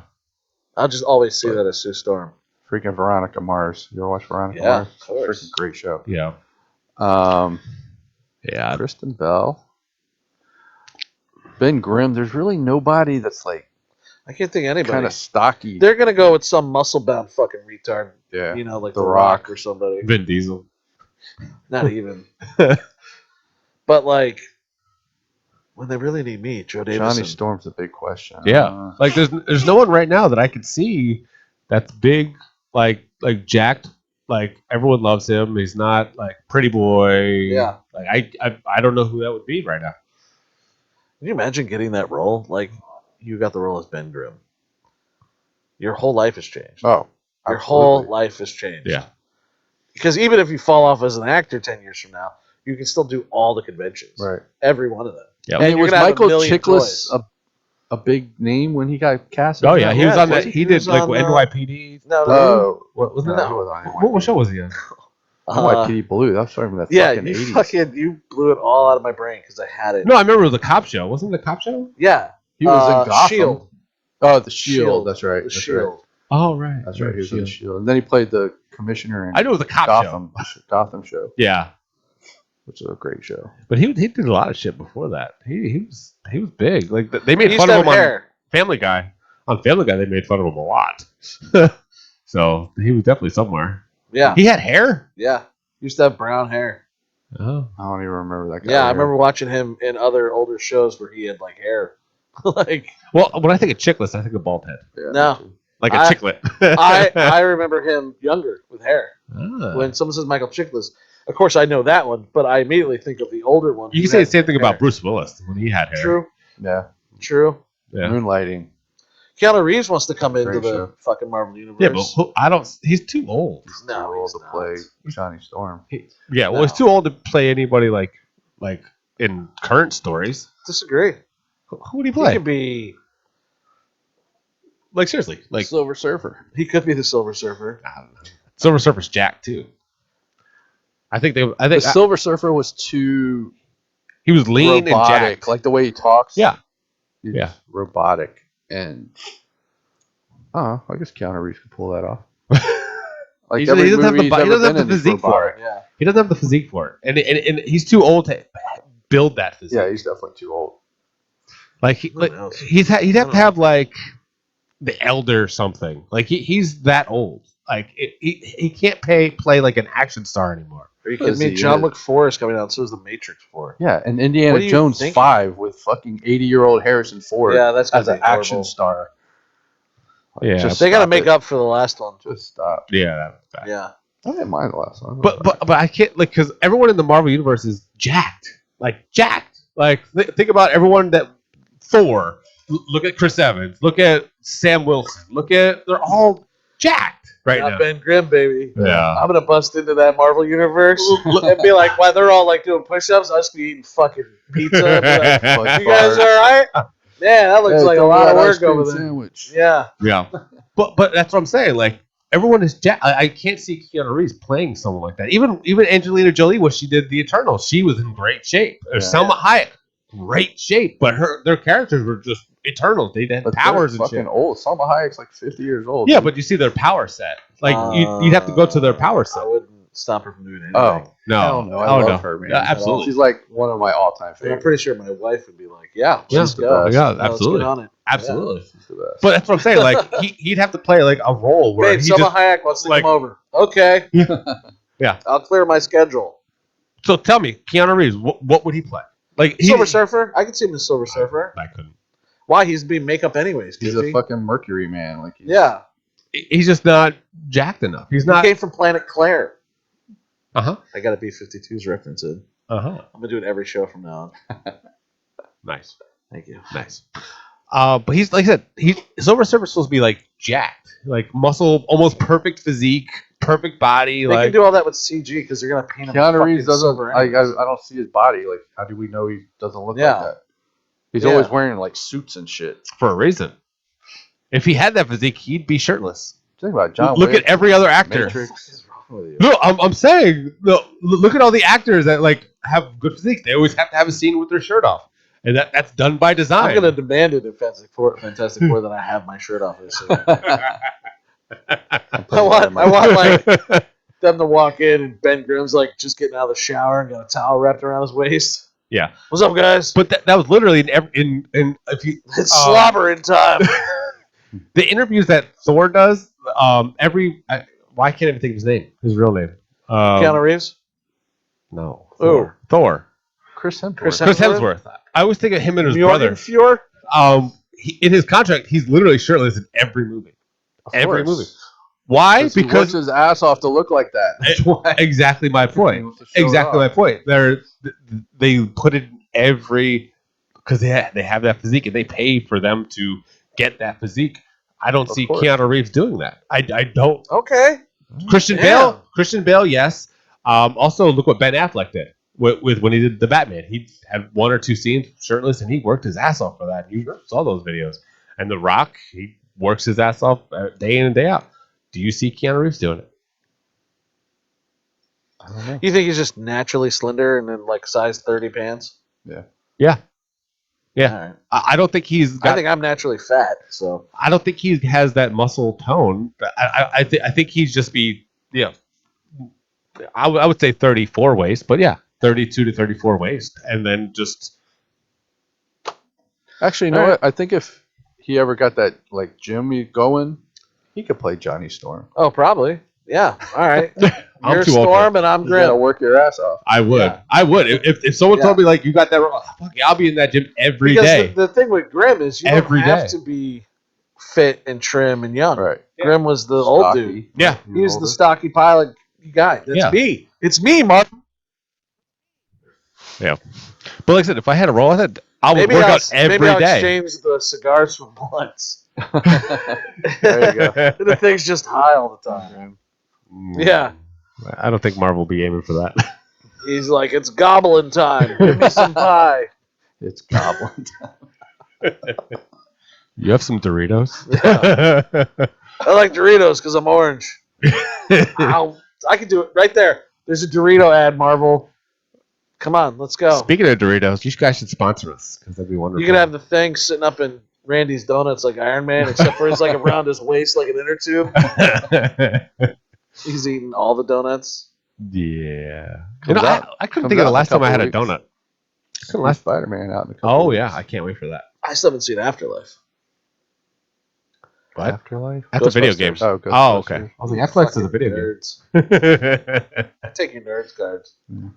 I'll just always see that as Sue Storm. freaking Veronica Mars. You ever watch Veronica Yeah, Mars? of course. Freaking great show. Yeah. Yeah. Kristen Bell. Ben Grimm. There's really nobody that's like I can't think of anybody. kind of stocky. They're gonna go with some muscle-bound fucking retard. Yeah. You know, like The The Rock Rock. or somebody. Vin Diesel. Not even. But like, when they really need me, Joe Davison. Johnny Storm's a big question. Yeah. Like there's no one right now that I could see that's big, like jacked. Like everyone loves him. He's not like pretty boy. Yeah. Like I don't know who that would be right now. Can you imagine getting that role? Like, you got the role as Ben Grimm. Your whole life has changed. Oh. Your absolutely. whole life has changed. Yeah. Because even if you fall off as an actor 10 years from now, you can still do all the conventions. Right. Every one of them. Yeah. I mean, you're was gonna have a Michael million Chiklis toys. a big name when he got cast? Oh yeah, he was Yeah, on that. wasn't He he did was like on, NYPD. No, Oh, What wasn't no, that? he was on What show was he on? NYPD Blue. That was from the yeah, fucking you 80s. you blew it all out of my brain because I had it. No, I remember it was the cop show. Wasn't it the cop show? Yeah. He was in Gotham. Shield. Oh, the Shield. That's right. The That's Shield. right. Oh right. That's right. He was in the Shield. And then he played the commissioner in I know it was the cop show. Gotham show, Yeah, which is a great show. but he did a lot of shit before that. He was big. Like they made He used fun to of have him hair. on Family Guy. On Family Guy, they made fun of him a lot. So he was definitely somewhere. Yeah. He had hair. Yeah. He used to have brown hair. Oh. I don't even remember that guy. Yeah, I remember watching him in other older shows where he had like hair. Like, Well, when I think of chicklets, I think of bald head, Yeah, no. like a I- chicklet. I remember him younger with hair. Ah. When someone says Michael Chiklis, of course I know that one, but I immediately think of the older one. You who can say had the same thing hair. about Bruce Willis when he had hair. True. Yeah. True. Yeah. Moonlighting. Keanu Reeves wants to come into Great the show. fucking Marvel universe. Yeah, but I don't. He's too old. No, Too old he's to not. play Johnny Storm. Yeah, well, No. he's too old to play anybody like in current stories. Disagree. Who would he He play? could be. Like seriously, like Silver Surfer. He could be the Silver Surfer. I don't know. Silver Surfer's Jack too. I think The Silver Surfer was too he was lean and robotic, jacked. like the way he talks. Yeah. He's Yeah. robotic, and I guess Keanu Reeves could pull that off. Like he doesn't have the he's he ever doesn't have been the in, he's physique for robotic. it. Yeah. He doesn't have the physique for it, and he's too old to build that physique. Yeah, he's definitely too old. Like Who knows? he'd I have don't to have like the elder something. Like he's that old. Like he can't play like an action star anymore. Are you Who kidding is me? he? John Wick 4 is coming out, so is The Matrix 4. Yeah, and What Indiana are you Jones thinking? 5 with fucking 80-year-old Harrison Ford Yeah, that's gonna as an be horrible. action star. Yeah, Just They got to stop make it. up for the last one. Just stop. Yeah, that was bad. Yeah. I didn't mind the last one. But I can't like because everyone in the Marvel universe is jacked, like jacked. Like think about everyone that Thor. Look at Chris Evans. Look at Sam Wilson. They're all jacked right Not now. Ben Grimm, baby. Yeah. I'm gonna bust into that Marvel universe and be like, while they're all like doing push-ups, I just be eating fucking pizza. And be like, you guys all right? Yeah, that looks like a lot of work over there. Sandwich. Yeah. Yeah. But that's what I'm saying. Like everyone is jacked. I can't see Keanu Reeves playing someone like that. Even Angelina Jolie, when she did The Eternals, she was in great shape. Or Selma Hayek, great shape. But their characters were just Eternals. They had powers and fucking shit. old. Selma Hayek's like 50 years old. Yeah, dude. but you see their power set. Like you'd have to go to their power set. I wouldn't stop her from doing anything. Oh No, hell no! I love her, man. Yeah, absolutely. She's like one of my all-time And I'm favorites. pretty sure my wife would be like, yeah, Yeah, let's go. best. Yeah, Let's absolutely. get on it. Absolutely. She's the best. But that's what I'm saying. Like he'd have to play like a role where Babe, he Selma just. Hayek wants to like- come over. Okay. Yeah. I'll clear my schedule. So tell me, Keanu Reeves, what would he play? Like Silver Surfer? I could see him as Silver Surfer. I couldn't. Why? He's being makeup anyways. He's couldn't a he? fucking Mercury man. Like Yeah. He's just not jacked enough. He's He not. came from Planet Claire. Uh huh. I got a B-52's reference in. Uh huh. I'm going to do it every show from now on. Nice. Thank you. Nice. But he's like I said, Silver Surfer's supposed to be like jacked, like muscle, almost perfect physique, perfect body. They like can do all that with CG because they're going to paint him Keanu fucking Reeves doesn't. silver I anyways. don't see his body. Like, how do we know he doesn't look Yeah. like that? He's Yeah. always wearing like suits and shit. for a reason. If he had that physique, he'd be shirtless. Think about John Look Wick, at every other actor. Matrix. What is wrong with you? No, I'm saying, no, look at all the actors that like have good physique. They always have to have a scene with their shirt off, and that's done by design. I'm going to demand it in Fantastic Four that I have my shirt off. This scene. I want like them to walk in and Ben Grimm's like just getting out of the shower and got a towel wrapped around his waist. Yeah. What's up, guys? But that was literally in if you It's slobbering time. the interviews that Thor does, why I can't even think of his name, his real name. Keanu Reeves? No. Who? Thor. Chris Hemsworth. Chris Chris Hemsworth. I always think of him and his brother. Fjord? In his contract, he's literally shirtless in every movie. Of Every course. movie. Why? He works Because his ass off to look like that. That's why. exactly my point. To show it Exactly my off. point. They put it in every because they have that physique and they pay for them to get that physique. I don't Of see course. Keanu Reeves doing that. I don't. Okay. Christian Damn. Bale, yes. Also, look what Ben Affleck did with when he did the Batman. He had one or two scenes shirtless, and he worked his ass off for that. You saw those videos. And The Rock, he works his ass off day in and day out. Do you see Keanu Reeves doing it? I don't know. You think he's just naturally slender and then like size 30 pants? Yeah. Yeah. Yeah. All right. I don't think he's got. I think I'm naturally fat, so I don't think he has that muscle tone. I think he's just I would say 34 waist, but yeah, 32 to 34 waist, and then just Actually, you know All right. what? I think if he ever got that like Jimmy going, he could play Johnny Storm. oh, probably. Yeah. All right. I'm You're too old for Storm and I'm You gotta Grim. work your ass off. I would. Yeah. I would. If someone Yeah. told me like you got that wrong, fuck yeah, I'll be in that gym every Because day. the thing with Grim is you Every don't have day. to be fit and trim and young. Right. Grim was the old Stocky. dude. Yeah. He was the stocky pilot guy. That's Yeah. me. It's me, Mark. But like I said, if I had a role, I would Maybe work I'll, out every maybe I'll day. exchange the cigars for blunts. There you go. And the thing's just high all the time. Yeah. I don't think Marvel will be aiming for that. He's like, it's goblin time. Give me some pie. It's Goblin. You have some Doritos? I like Doritos because I'm orange. I can do it right there. There's a Dorito ad, Marvel. Come on, let's go. Speaking of Doritos, you guys should sponsor us because that'd be wonderful. You can have the thing sitting up in Randy's Donuts like Iron Man, except for it's like around his waist like an inner tube. He's eating all the donuts. Yeah. Comes out- I couldn't comes think of the out in a last time I had a couple donut. Couldn't let Spider-Man out in a couple Oh, weeks. yeah. I can't wait for that. I still haven't seen Afterlife. What? Afterlife? That's a video Ghostbusters. game. Oh, Oh, okay. Ghostbusters. I was like, Netflix is a Fucking video nerds. game. I take your nerds cards. Yeah.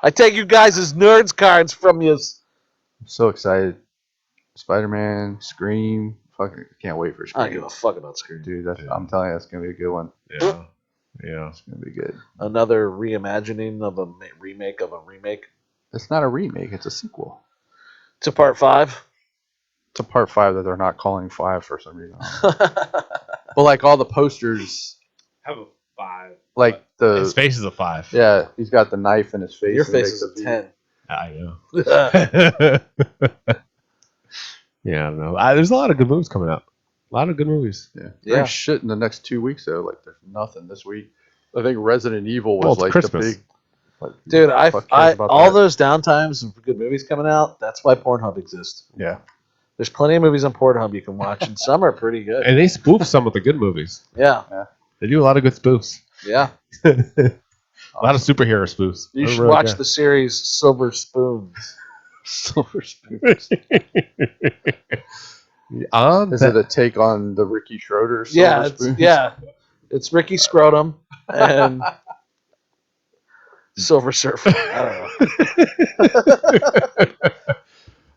I take you guys as nerds cards from you. I'm so excited. Spider-Man, Scream. Fucking can't wait for I Scream. don't give a fuck about Scream. Dude, that's, Yeah. I'm telling you, that's going to be a good one. Yeah. Yeah. It's going to be good. Another reimagining of a remake of a remake It's not a remake. It's a sequel. to part 5. to part 5 that they're not calling 5 for some reason. But like all the posters, Have a 5. like His the face is a 5. yeah, he's got the knife in his face. Your and face makes is a V. 10. I know. Yeah, I don't know. There's a lot of good movies coming out. A lot of good movies. Yeah, Yeah. There's shit in the next 2 weeks though. Like there's nothing this week. I think Resident Evil was Well, it's like Christmas. the big. Like, Dude, fuck cares about all that? those downtimes and good movies coming out, that's why Pornhub exists. Yeah. There's plenty of movies on Pornhub you can watch, and some are pretty good. And they spoof some of the good movies. Yeah. They do a lot of good spoofs. Yeah. A lot of superhero spoofs. You They're should really watch good. the series Silver Spoons. Silver Spoon. Is it a take on the Ricky Schroeder? Yeah, Silver Spoons? it's Ricky Scrotum and Silver Surfer. I don't know.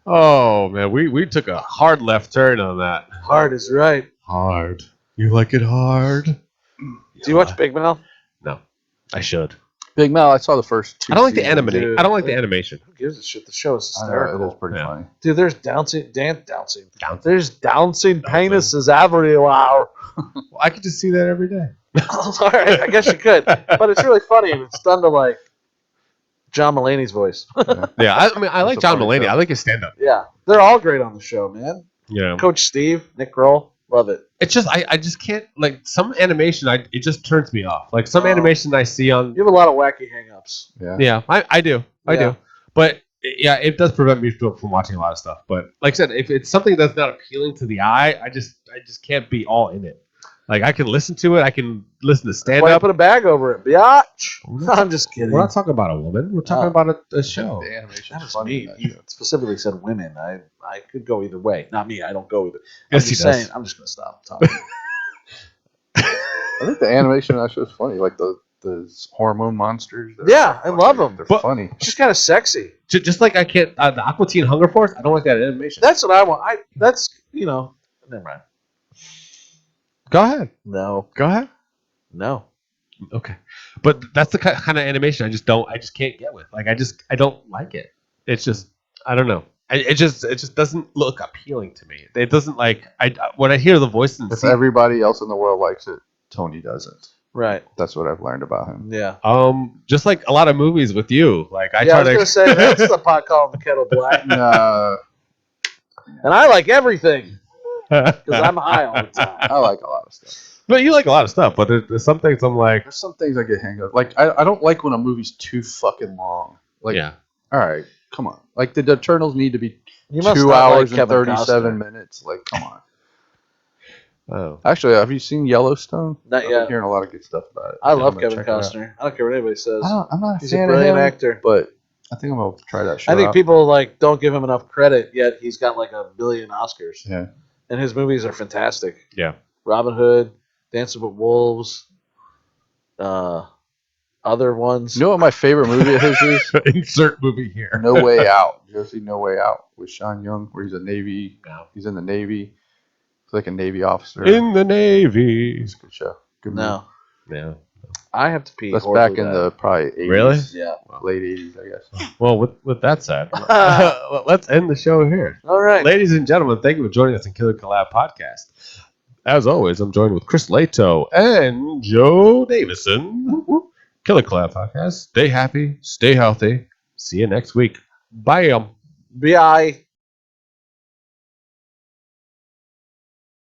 Oh man, we took a hard left turn on that. Hard is right. Hard. You like it hard? Do you watch Big Mouth? No, I should. Big Mal. I saw the first 2. I don't like the seasons. animation. dude. I don't like the animation. Who gives a shit? The show is I know, it hysterical. is pretty Yeah. funny. Dude, there's dancing. There's bouncing penises everywhere. Well, I could just see that every day. All right, I guess you could, but it's really funny and it's done to like John Mulaney's voice. Yeah, I mean, I like That's a John funny Mulaney. show. I like his stand-up. Yeah, they're all great on the show, man. Yeah, Coach Steve, Nick Kroll, love it. it's just I just can't like some animation. It just turns me off. Like some Oh. animation I see on. You have a lot of wacky hangups. Yeah. Yeah, I do. I Yeah. do. But yeah, it does prevent me from watching a lot of stuff. But like I said, if it's something that's not appealing to the eye, I just can't be all in it. Like I can listen to it. I can listen to stand Why you up. put a bag over it, biatch? I'm just kidding. We're not talking about a woman. We're talking about a show. The animation. That was me. You specifically said women. I could go either way. Not me. I don't go either. Yes, I'm he just does. saying. I'm just gonna stop talking. I think the animation on that show is funny. Like the hormone monsters. Yeah, I love them. They're But- funny. It's just kind of sexy. Just like I can't the Aqua Teen Hunger Force. I don't like that animation. That's what I want. That's Never mind. Go ahead. No. Go ahead. No. Okay, but that's the kind of animation I just can't get with. Like I don't like it. It's just I don't know. It just doesn't look appealing to me. It doesn't like when I hear the voice and If see, everybody else in the world likes it, Tony doesn't. Right. That's what I've learned about him. Yeah. just like a lot of movies with you, like I Yeah, I try was to gonna say that's the pot calling the kettle black, No, and I like everything because I'm high all the time. I like a lot of stuff. But you like a lot of stuff, but there's some things I'm like, There's some things I get hang of. Like I don't like when a movie's too fucking long. Like, yeah, all right, come on. Like the Eternals need to be You must 2 not like hours and Kevin 37 Costner. minutes. Like, come on. oh, Actually, have you seen Yellowstone? Not I've yet. been hearing a lot of good stuff about it. I love I'm Kevin gonna check it out. Costner. I don't care what anybody says. I'm not a He's a fan brilliant of him, actor. but I think I'm gonna try that show I think out. people don't give him enough credit. Yet he's got like 1 billion Oscars, Yeah. and his movies are fantastic. yeah. Robin Hood, Dancing with Wolves, other ones. You know what my favorite movie of his is? Insert movie here. No Way Out. You ever see No Way Out with Sean Young, where he's a Navy? No. He's in the Navy. He's like a Navy officer. In the Navy. It's a good show. Good movie. No, Yeah. I have to pee. That's horribly back in bad. the probably 80s. Really? Yeah. Late 80s, I guess. Well, with that said, let's end the show here. All right. Ladies and gentlemen, thank you for joining us in Killer Collab Podcast. As always, I'm joined with Chris Lato and Joe Davison. Killer Collab Podcast. Stay happy, stay healthy. See you next week. Bye. Bye.